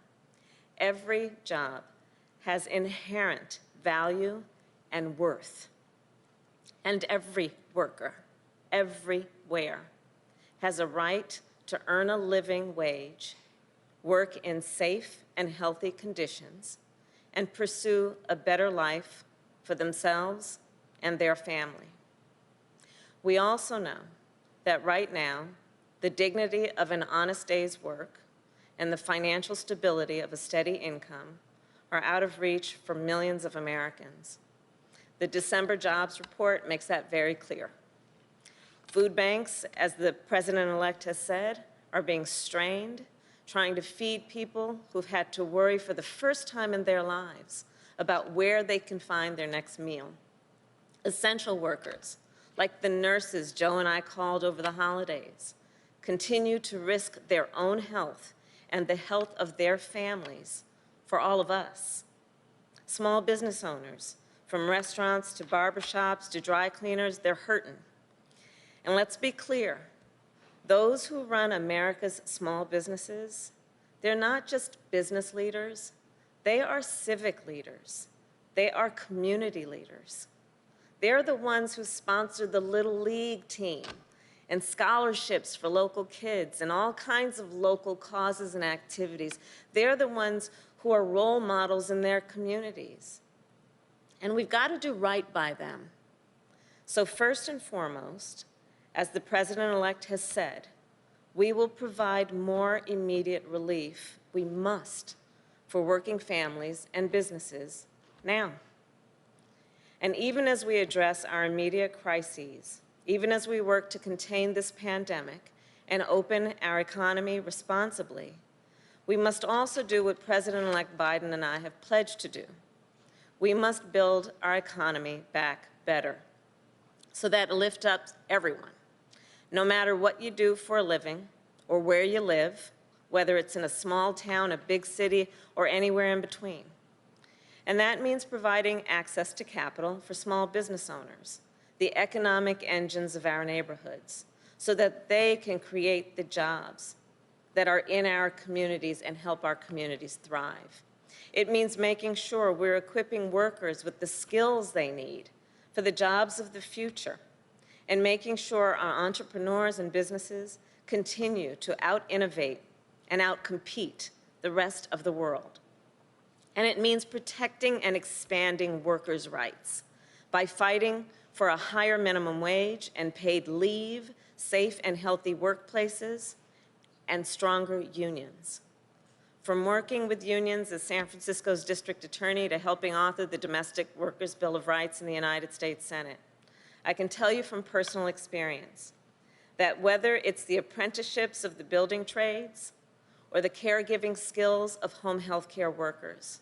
every job has inherent value and worth. And every worker, everywhere, has a right to earn a living wage, work in safe and healthy conditions, and pursue a better life for themselves and their family. We also know that right now, the dignity of an honest day's work and the financial stability of a steady income are out of reach for millions of Americans. The December jobs report makes that very clear. Food banks, as the President-elect has said, are being strained, trying to feed people who've had to worry for the first time in their lives about where they can find their next meal. Essential workers, like the nurses Joe and I called over the holidays, continue to risk their own health and the health of their families for all of us. Small business owners, from restaurants to barbershops to dry cleaners, they're hurting. And let's be clear, those who run America's small businesses, they're not just business leaders, They are civic leaders. They are community leaders. They're the ones who sponsored the Little League team and scholarships for local kids and all kinds of local causes and activities. They're the ones who are role models in their communities. And we've got to do right by them. So first and foremost, as the President-elect has said, we will provide more immediate relief. We must, for working families and businesses now. And even as we address our immediate crises, even as we work to contain this pandemic and open our economy responsibly, we must also do what President-elect Biden and I have pledged to do. We must build our economy back better so that it lifts up everyone, no matter what you do for a living or where you live, whether it's in a small town, a big city, or anywhere in between. And that means providing access to capital for small business owners, the economic engines of our neighborhoods, so that they can create the jobs that are in our communities and help our communities thrive. It means making sure we're equipping workers with the skills they need for the jobs of the future, and making sure our entrepreneurs and businesses continue to out-innovate and out-compete the rest of the world. And it means protecting and expanding workers' rights by fighting for a higher minimum wage and paid leave, safe and healthy workplaces, and stronger unions. From working with unions as San Francisco's district attorney to helping author the Domestic Workers' Bill of Rights in the United States Senate, I can tell you from personal experience that whether it's the apprenticeships of the building trades or the caregiving skills of home health care workers,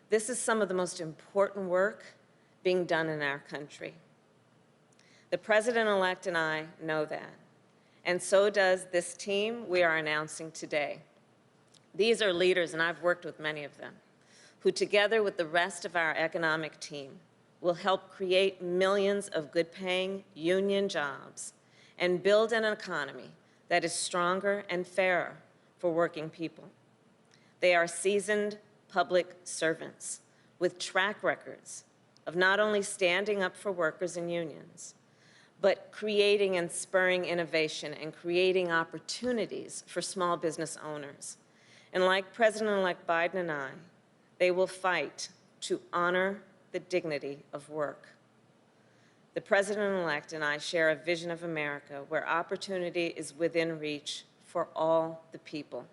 this is some of the most important work being done in our country. The President-elect and I know that, and so does this team we are announcing today. These are leaders, and I've worked with many of them, who together with the rest of our economic team will help create millions of good-paying union jobs and build an economy that is stronger and fairer for working people. They are seasoned public servants with track records of not only standing up for workers and unions, but creating and spurring innovation and creating opportunities for small business owners. And like President-elect Biden and I, they will fight to honor the dignity of work. The President-elect and I share a vision of America where opportunity is within reach for all the people,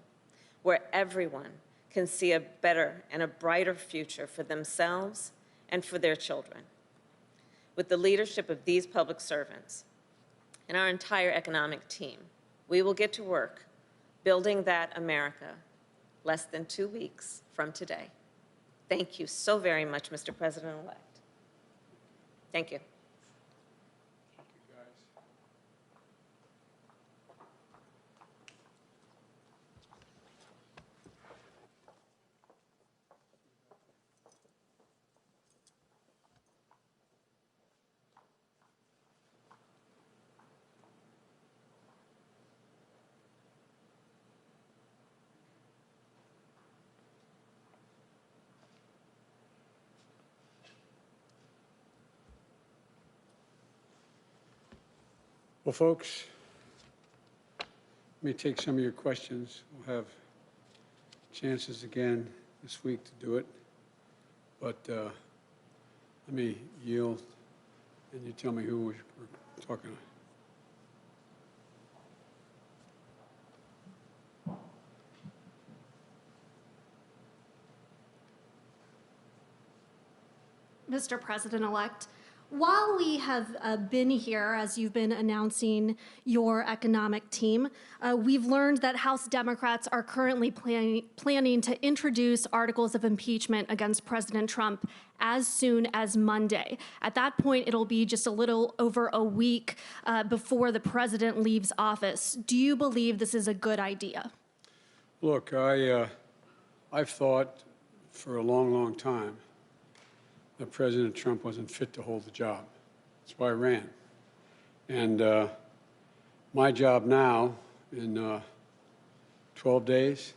where everyone can see a better and a brighter future for themselves and for their children. With the leadership of these public servants and our entire economic team, we will get to work building that America less than 2 weeks from today. Thank you so very much, Mr. President-elect. Thank you. Well, folks, let me take some of your questions. We'll have chances again this week to do it. But let me yield, and you tell me who we're talking to. Mr. President-elect, while we have been here, as you've been announcing your economic team, we've learned that House Democrats are currently planning to introduce articles of impeachment against President Trump as soon as Monday. At that point, it'll be just a little over a week before the president leaves office. Do you believe this is a good idea? Look, I've thought for a long, long time that President Trump wasn't fit to hold the job. That's why I ran. And my job now, in 12 days,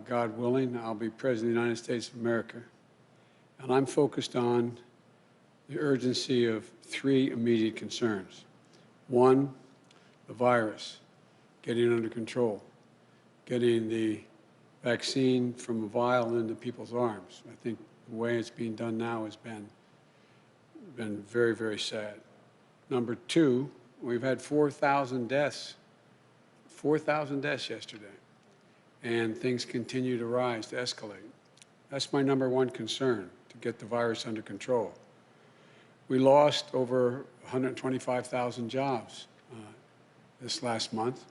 God willing, I'll be President of the United States of America. And I'm focused on the urgency of three immediate concerns. One, the virus, getting it under control, getting the vaccine from a vial into people's arms. I think the way it's being done now has been very, very sad. Number two, we've had 4,000 deaths yesterday, and things continue to rise, to escalate. That's my number one concern, to get the virus under control. We lost over 125,000 jobs this last month,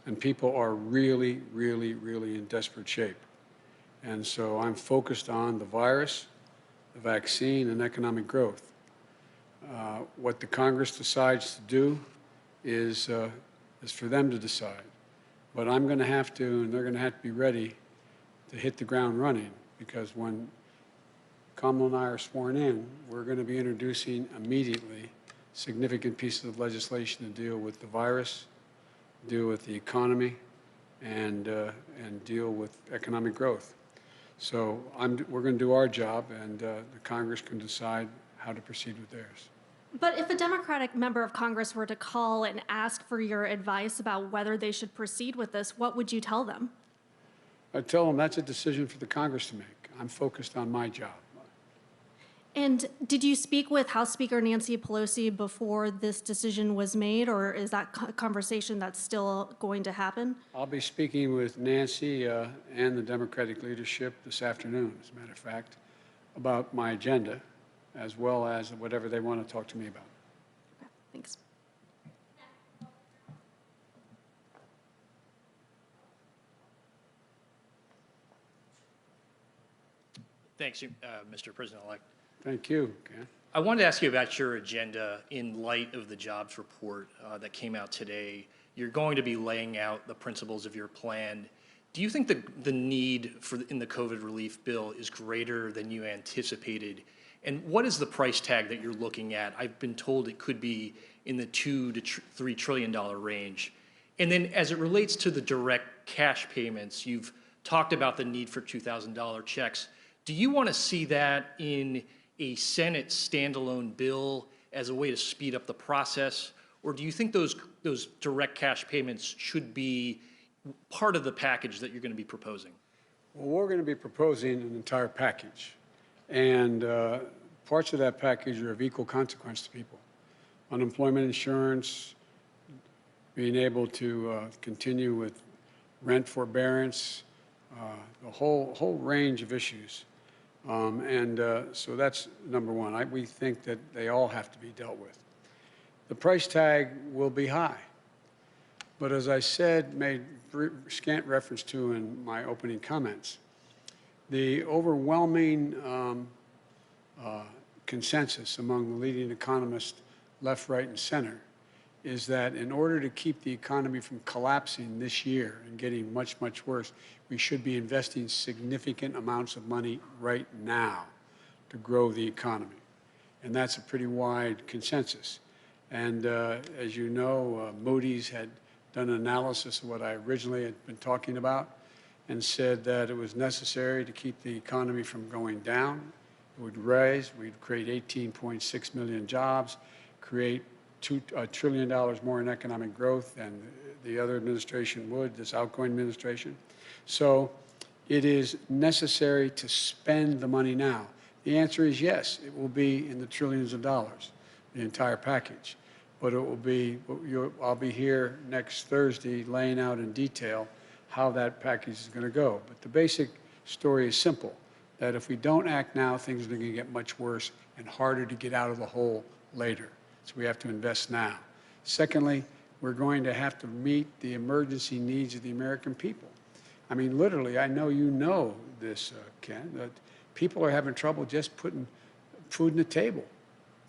and people are really, really, really in desperate shape. And so I'm focused on the virus, the vaccine, and economic growth. What the Congress decides to do is for them to decide. But I'm going to have to, and they're going to have to be ready to hit the ground running, because when Kamala and I are sworn in, we're going to be introducing immediately significant pieces of legislation to deal with the virus, deal with the economy, and deal with economic growth. So we're going to do our job, and the Congress can decide how to proceed with theirs. But if a Democratic member of Congress were to call and ask for your advice about whether they should proceed with this, what would you tell them? I tell them that's a decision for the Congress to make. I'm focused on my job. And did you speak with House Speaker Nancy Pelosi before this decision was made, or is that conversation that's still going to happen? I'll be speaking with Nancy and the Democratic leadership this afternoon, as a matter of fact, about my agenda, as well as whatever they want to talk to me about. Okay, thanks. Thanks, Mr. President-elect. Thank you, Ken. I wanted to ask you about your agenda in light of the jobs report that came out today. You're going to be laying out the principles of your plan. Do you think the need in the COVID relief bill is greater than you anticipated? And what is the price tag that you're looking at? I've been told it could be in the $2 to $3 trillion range. And then as it relates to the direct cash payments, you've talked about the need for $2,000 checks. Do you want to see that in a Senate standalone bill as a way to speed up the process? Or do you think those direct cash payments should be part of the package that you're going to be proposing? Well, we're going to be proposing an entire package. And parts of that package are of equal consequence to people. Unemployment insurance, being able to continue with rent forbearance, a whole range of issues. So that's number one. We think that they all have to be dealt with. The price tag will be high. But as I said, made scant reference to in my opening comments, the overwhelming consensus among the leading economists, left, right, and center, is that in order to keep the economy from collapsing this year and getting much, much worse, we should be investing significant amounts of money right now to grow the economy. And that's a pretty wide consensus. And as you know, Moody's had done an analysis of what I originally had been talking about and said that it was necessary to keep the economy from going down. It would rise, we'd create 18.6 million jobs, create $2 trillion more in economic growth than the other administration would, this outgoing administration. So it is necessary to spend the money now. The answer is yes, it will be in the trillions of dollars, the entire package. But it will be, I'll be here next Thursday laying out in detail how that package is going to go. But the basic story is simple, that if we don't act now, things are going to get much worse and harder to get out of the hole later. So we have to invest now. Secondly, we're going to have to meet the emergency needs of the American people. I mean, literally, I know you know this, Ken, that people are having trouble just putting food on the table,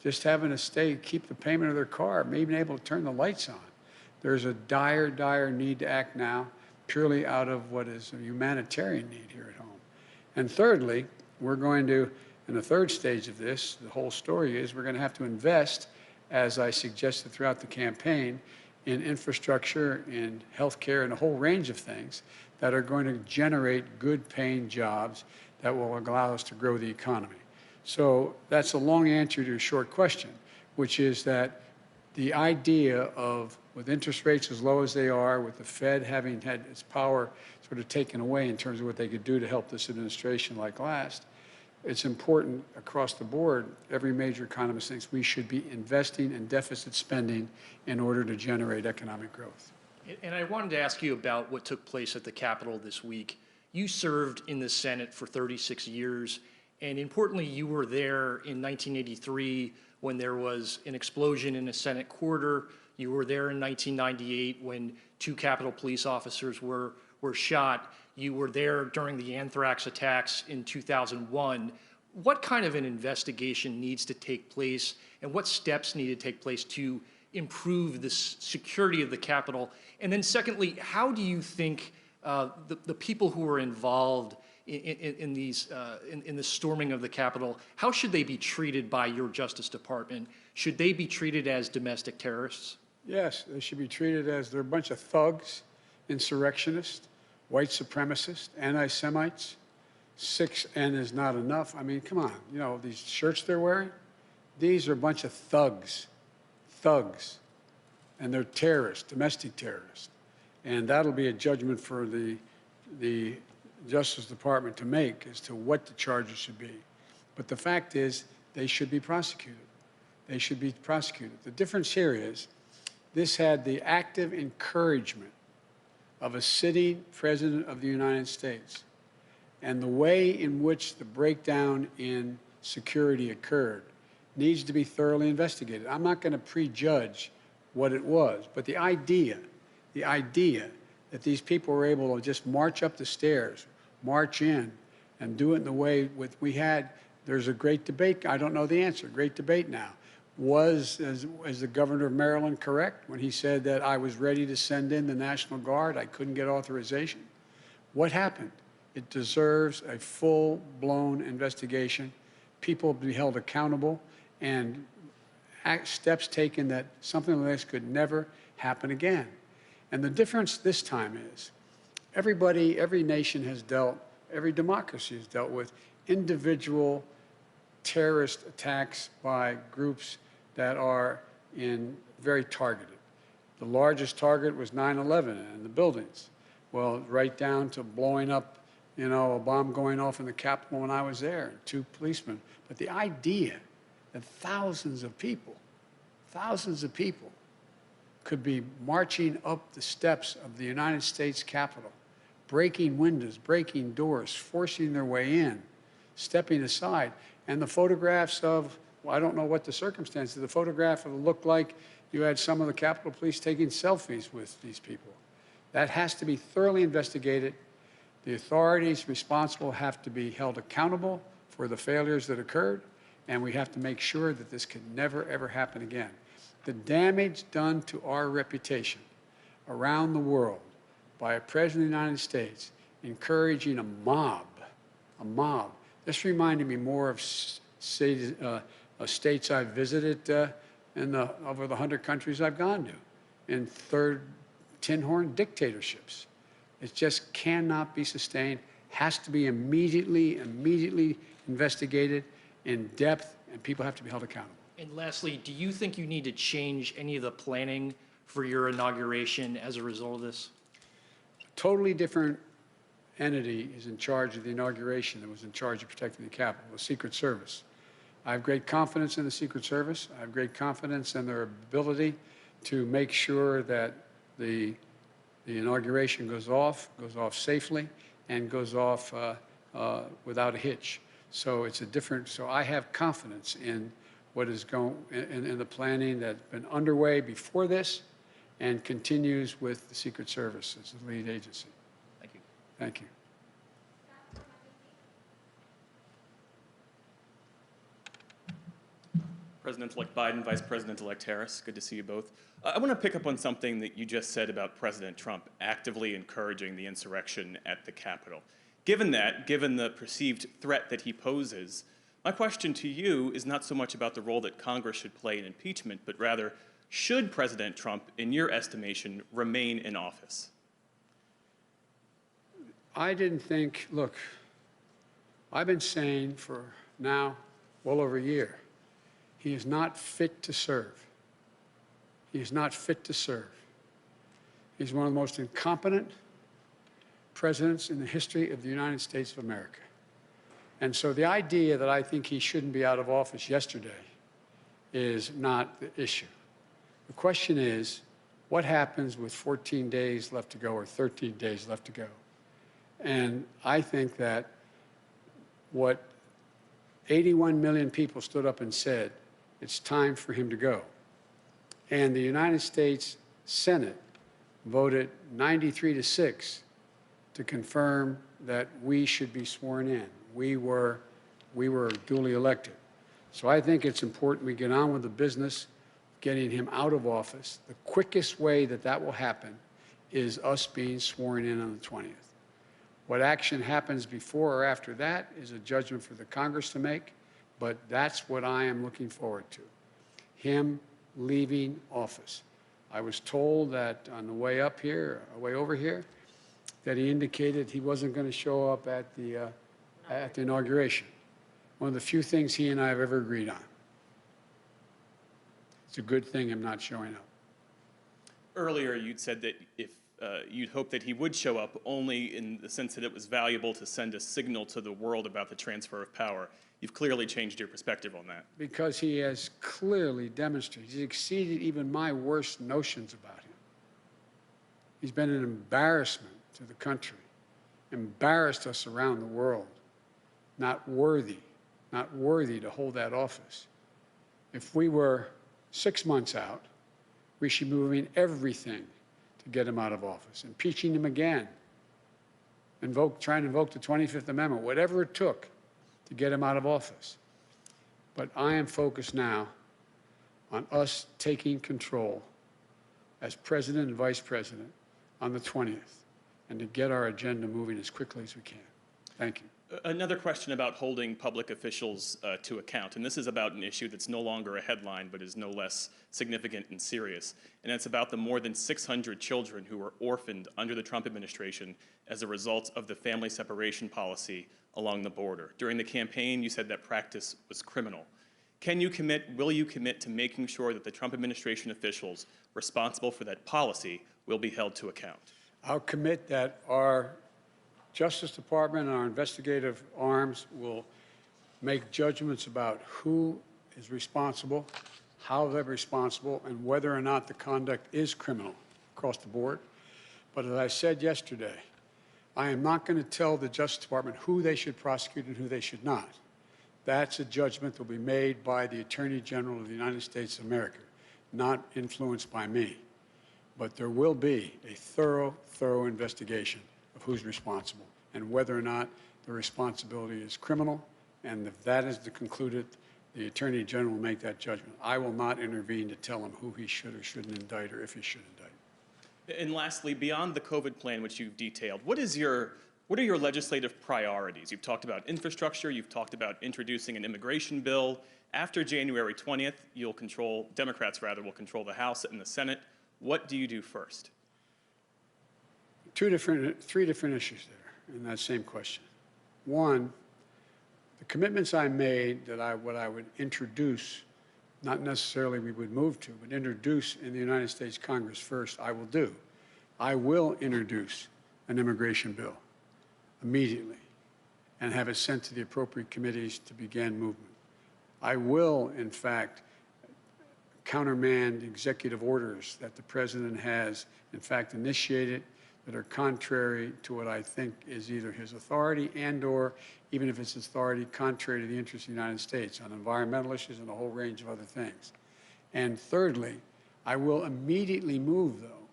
just having to keep the payment of their car, maybe even able to turn the lights on. There's a dire, dire need to act now, purely out of what is a humanitarian need here at home. And thirdly, we're going to, in the third stage of this, the whole story is we're going to have to invest, as I suggested throughout the campaign, in infrastructure, in healthcare, and a whole range of things that are going to generate good paying jobs that will allow us to grow the economy. So that's a long answer to a short question, which is that the idea of, with interest rates as low as they are, with the Fed having had its power sort of taken away in terms of what they could do to help this administration like last, it's important across the board. Every major economist thinks we should be investing in deficit spending in order to generate economic growth. And I wanted to ask you about what took place at the Capitol this week. You served in the Senate for 36 years, and importantly, you were there in 1983 when there was an explosion in a Senate corridor. You were there in 1998 when 2 Capitol police officers were shot. You were there during the anthrax attacks in 2001. What kind of an investigation needs to take place, and what steps need to take place to improve the security of the Capitol? And then secondly, how do you think the people who were involved in the storming of the Capitol, how should they be treated by your Justice Department? Should they be treated as domestic terrorists? Yes, they should be treated as they're a bunch of thugs, insurrectionists, white supremacists, anti-Semites. 6N is not enough. I mean, come on. You know, these shirts they're wearing, these are a bunch of thugs. And they're terrorists, domestic terrorists. And that'll be a judgment for the Justice Department to make as to what the charges should be. But the fact is, they should be prosecuted. They should be prosecuted. The difference here is, this had the active encouragement of a sitting president of the United States. And the way in which the breakdown in security occurred needs to be thoroughly investigated. I'm not going to prejudge what it was, but the idea that these people were able to just march up the stairs, march in, and do it in the way we had, there's a great debate. I don't know the answer. Great debate now. Was the governor of Maryland correct when he said that I was ready to send in the National Guard? I couldn't get authorization. What happened? It deserves a full-blown investigation. People be held accountable, and steps taken that something like this could never happen again. And the difference this time is, every nation has dealt, every democracy has dealt with individual terrorist attacks by groups that are very targeted. The largest target was 9/11 and the buildings. Well, right down to blowing up, you know, a bomb going off in the Capitol when I was there, and 2 policemen. But the idea that thousands of people could be marching up the steps of the United States Capitol, breaking windows, breaking doors, forcing their way in, stepping aside. And the photographs of, well, I don't know what the circumstances, the photograph looked like you had some of the Capitol Police taking selfies with these people. That has to be thoroughly investigated. The authorities responsible have to be held accountable for the failures that occurred, and we have to make sure that this can never, ever happen again. The damage done to our reputation around the world by a president of the United States encouraging a mob. This reminded me more of states I've visited over the 100 countries I've gone to, in third tin horn dictatorships. It just cannot be sustained, has to be immediately investigated in depth, and people have to be held accountable. And lastly, do you think you need to change any of the planning for your inauguration as a result of this? Totally different entity is in charge of the inauguration that was in charge of protecting the Capitol, the Secret Service. I have great confidence in the Secret Service. I have great confidence in their ability to make sure that the inauguration goes off safely and goes off without a hitch. So it's a different, so I have confidence in what is going, in the planning that's been underway before this and continues with the Secret Service as the lead agency. Thank you. Thank you. President-elect Biden, Vice President-elect Harris, good to see you both. I want to pick up on something that you just said about President Trump actively encouraging the insurrection at the Capitol. Given the perceived threat that he poses, my question to you is not so much about the role that Congress should play in impeachment, but rather, Should President Trump, in your estimation, remain in office? I didn't think, look, I've been saying for now well over a year, he is not fit to serve. He is not fit to serve. He's one of the most incompetent presidents in the history of the United States of America. And so the idea that I think he shouldn't be out of office yesterday is not the issue. The question is, what happens with 14 days left to go or 13 days left to go? And I think that what 81 million people stood up and said, it's time for him to go. And the United States Senate voted 93-6 to confirm that we should be sworn in. We were duly elected. So I think it's important we get on with the business of getting him out of office. The quickest way that that will happen is us being sworn in on the 20th. What action happens before or after that is a judgment for the Congress to make, but that's what I am looking forward to, him leaving office. I was told that on the way up here, way over here, that he indicated he wasn't going to show up at the inauguration. One of the few things he and I have ever agreed on. It's a good thing I'm not showing up. Earlier, you'd said that if you'd hope that he would show up only in the sense that it was valuable to send a signal to the world about the transfer of power. You've clearly changed your perspective on that. Because he has clearly demonstrated, he's exceeded even my worst notions about him. He's been an embarrassment to the country, embarrassed us around the world, not worthy to hold that office. If we were 6 months out, we should be moving everything to get him out of office, impeaching him again, trying to invoke the 25th Amendment, whatever it took to get him out of office. But I am focused now on us taking control as president and vice president on the 20th and to get our agenda moving as quickly as we can. Thank you. Another question about holding public officials to account, and this is about an issue that's no longer a headline but is no less significant and serious, and it's about the more than 600 children who were orphaned under the Trump administration as a result of the family separation policy along the border. During the campaign, you said that practice was criminal. Will you commit to making sure that the Trump administration officials responsible for that policy will be held to account? I'll commit that our Justice Department and our investigative arms will make judgments about who is responsible, how they're responsible, and whether or not the conduct is criminal across the board. But as I said yesterday, I am not going to tell the Justice Department who they should prosecute and who they should not. That's a judgment that will be made by the Attorney General of the United States of America, not influenced by me. But there will be a thorough investigation of who's responsible and whether or not the responsibility is criminal. And if that is concluded, the Attorney General will make that judgment. I will not intervene to tell him who he should or shouldn't indict or if he should indict. And lastly, beyond the COVID plan, which you've detailed, what are your legislative priorities? You've talked about infrastructure. You've talked about introducing an immigration bill. After January 20th, Democrats will control the House and the Senate. What do you do first? Three different issues there in that same question. One, the commitments I made that what I would introduce, not necessarily we would move to, but introduce in the United States Congress first, I will do. I will introduce an immigration bill immediately and have it sent to the appropriate committees to begin movement. I will, in fact, countermand executive orders that the president has, in fact, initiated that are contrary to what I think is either his authority and/or, even if it's his authority, contrary to the interests of the United States on environmental issues and a whole range of other things. And thirdly, I will immediately move, though,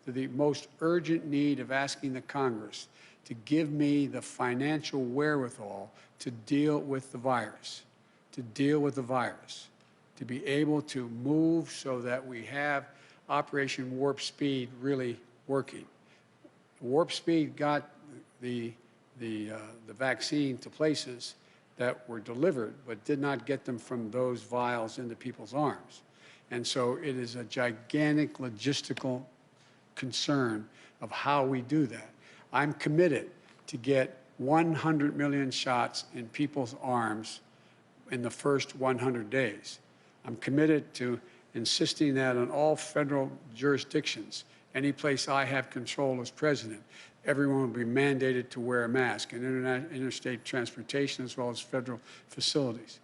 to the most urgent need of asking the Congress to give me the financial wherewithal to deal with the virus, to be able to move so that we have Operation Warp Speed really working. Warp Speed got the vaccine to places that were delivered, but did not get them from those vials into people's arms. And so it is a gigantic logistical concern of how we do that. I'm committed to get 100 million shots in people's arms in the first 100 days. I'm committed to insisting that in all federal jurisdictions, any place I have control as president, everyone will be mandated to wear a mask in interstate transportation as well as federal facilities.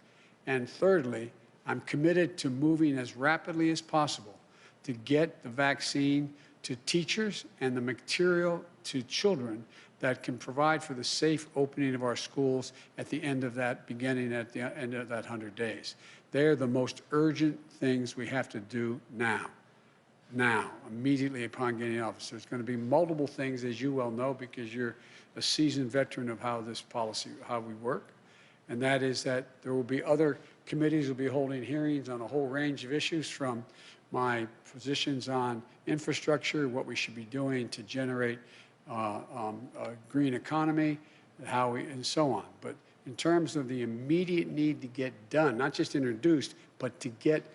And thirdly, I'm committed to moving as rapidly as possible to get the vaccine to teachers and the material to children that can provide for the safe opening of our schools at the end of that, beginning at the end of that 100 days. They're the most urgent things we have to do now, immediately upon getting office. There's going to be multiple things, as you well know, because you're a seasoned veteran of how this policy, how we work, and that is that there will be other committees will be holding hearings on a whole range of issues, from my positions on infrastructure, what we should be doing to generate a green economy, and so on. But in terms of the immediate need to get done, not just introduced, but to get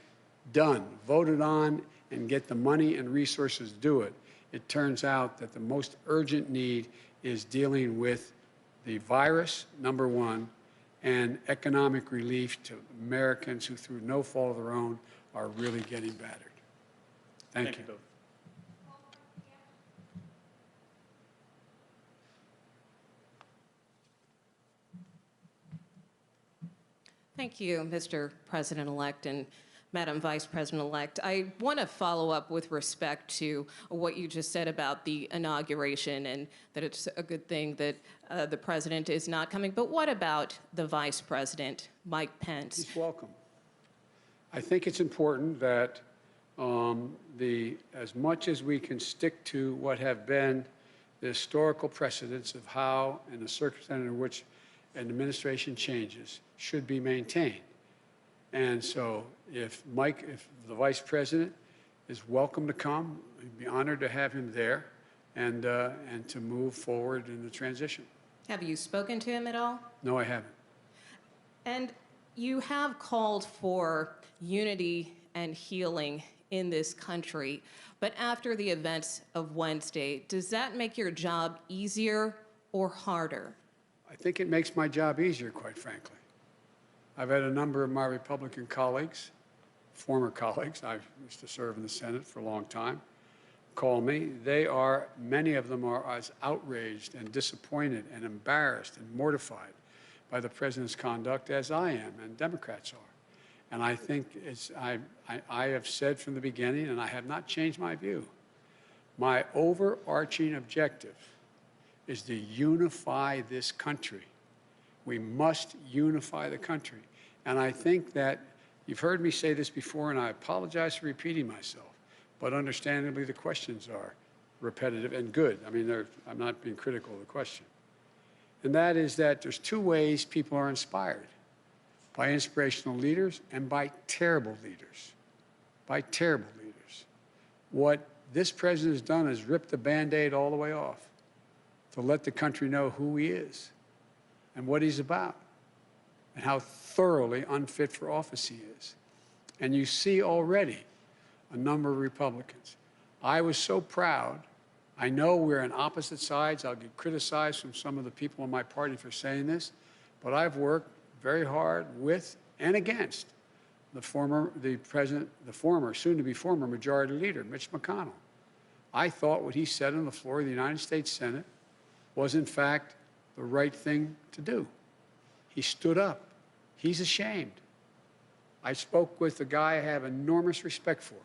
done, voted on, and get the money and resources to do it, it turns out that the most urgent need is dealing with the virus, number one, and economic relief to Americans who, through no fault of their own, are really getting battered. Thank you. both. Thank you, Mr. President-elect and Madam Vice President-elect. I want to follow up with respect to what you just said about the inauguration and that it's a good thing that the president is not coming. But what about the Vice President, Mike Pence? He's welcome. I think it's important that as much as we can stick to what have been the historical precedents of how, in the circumstance in which an administration changes, should be maintained. And so if the Vice President is welcome to come, we'd be honored to have him there and to move forward in the transition. Have you spoken to him at all? No, I haven't. And you have called for unity and healing in this country, but after the events of Wednesday, does that make your job easier or harder? I think it makes my job easier, quite frankly. I've had a number of my Republican colleagues, former colleagues, I used to serve in the Senate for a long time, call me. Many of them are as outraged and disappointed and embarrassed and mortified by the president's conduct as I am and Democrats are. And I think I have said from the beginning, and I have not changed my view, my overarching objective is to unify this country. We must unify the country. And I think that you've heard me say this before, and I apologize for repeating myself, but understandably the questions are repetitive and good. I mean, I'm not being critical of the question. And that is that there's two ways people are inspired: by inspirational leaders and by terrible leaders. By terrible leaders. What this president has done is ripped the Band-Aid all the way off to let the country know who he is and what he's about and how thoroughly unfit for office he is. And you see already a number of Republicans. I was so proud. I know we're on opposite sides. I'll get criticized from some of the people in my party for saying this, but I've worked very hard with and against the former, soon-to-be former Majority Leader, Mitch McConnell. I thought what he said on the floor of the United States Senate was, in fact, the right thing to do. He stood up. He's ashamed. I spoke with a guy I have enormous respect for,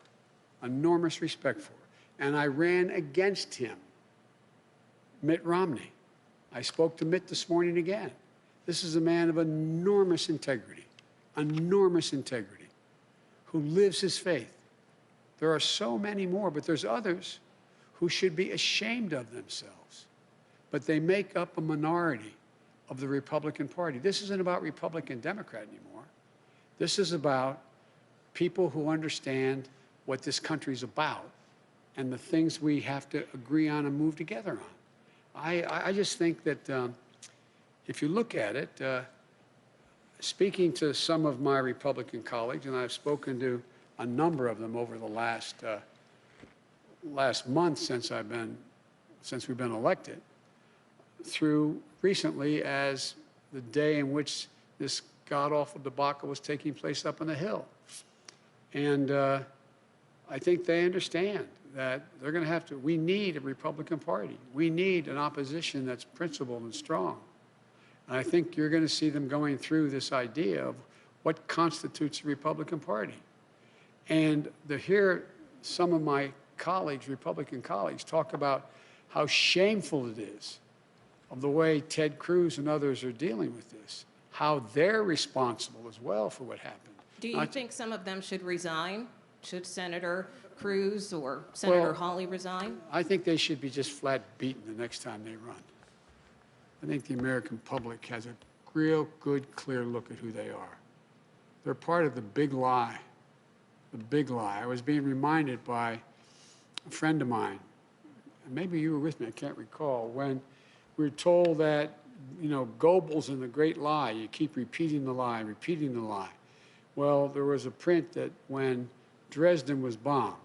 and I ran against him, Mitt Romney. I spoke to Mitt this morning again. This is a man of enormous integrity, who lives his faith. There are so many more, but there's others who should be ashamed of themselves. But they make up a minority of the Republican Party. This isn't about Republican Democrat anymore. This is about people who understand what this country's about and the things we have to agree on and move together on. I just think that if you look at it, speaking to some of my Republican colleagues, and I've spoken to a number of them over the last month since we've been elected, through recently as the day in which this god-awful debacle was taking place up on the Hill. And I think they understand that they're going to have to, we need a Republican Party. We need an opposition that's principled and strong. And I think you're going to see them going through this idea of what constitutes a Republican Party. And to hear some of my colleagues, Republican colleagues, talk about how shameful it is of the way Ted Cruz and others are dealing with this, how they're responsible as well for what happened. Do you think some of them should resign? Should Senator Cruz or Senator Hawley resign? I think they should be just flat beaten the next time they run. I think the American public has a real good, clear look at who they are. They're part of the big lie. The big lie. I was being reminded by a friend of mine, and maybe you were with me, I can't recall, when we were told that, you know, Goebbels and the great lie, you keep repeating the lie, repeating the lie. Well, there was a print that when Dresden was bombed,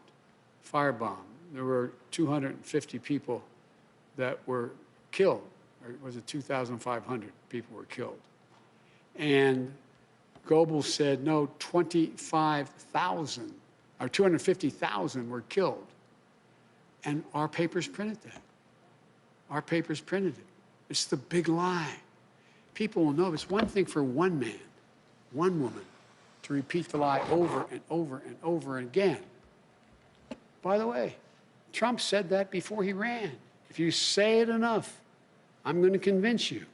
firebombed, there were 250 people that were killed, or was it 2,500 people were killed? And Goebbels said, no, 25,000 or 250,000 were killed. And our papers printed that. Our papers printed it. It's the big lie. People will know it's one thing for one man, one woman, to repeat the lie over and over and over again. By the way, Trump said that before he ran. If you say it enough, I'm going to convince you.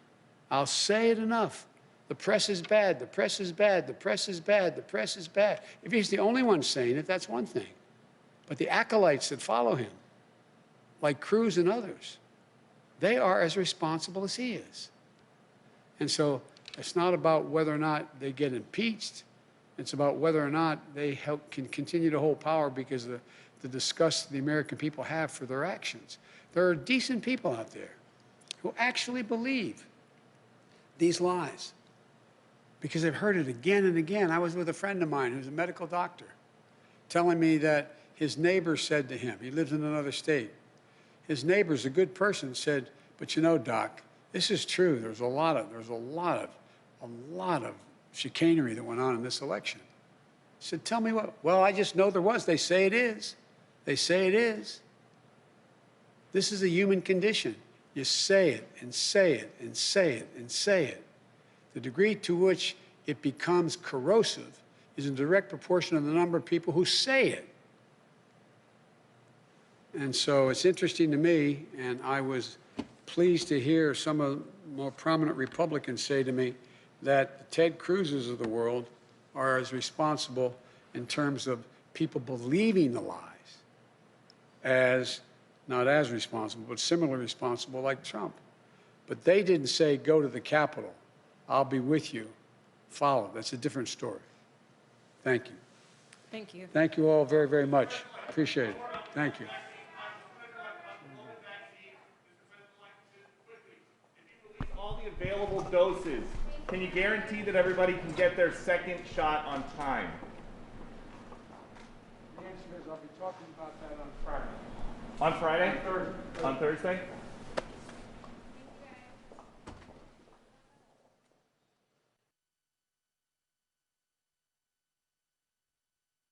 I'll say it enough. The press is bad, the press is bad, the press is bad, the press is bad. If he's the only one saying it, that's one thing. But the acolytes that follow him, like Cruz and others, they are as responsible as he is. And so it's not about whether or not they get impeached. It's about whether or not they can continue to hold power because of the disgust the American people have for their actions. There are decent people out there who actually believe these lies because they've heard it again and again. I was with a friend of mine who's a medical doctor telling me that his neighbor said to him, he lives in another state, his neighbor's a good person, said, but you know, doc, this is true. There's a lot of chicanery that went on in this election. He said, tell me what? Well, I just know there was. They say it is. They say it is. This is a human condition. You say it and say it and say it and say it. The degree to which it becomes corrosive is in direct proportion to the number of people who say it. And so it's interesting to me, and I was pleased to hear some of the more prominent Republicans say to me that the Ted Cruzes of the world are as responsible in terms of people believing the lies as, not as responsible, but similarly responsible like Trump. But they didn't say, go to the Capitol, I'll be with you, follow. That's a different story. Thank you. Thank you. Thank you all very, very much. Appreciate it. Thank you. All the available doses. Can you guarantee that everybody can get their second shot on time? The answer is I'll be talking about that on Friday. On Friday? Thursday. On Thursday?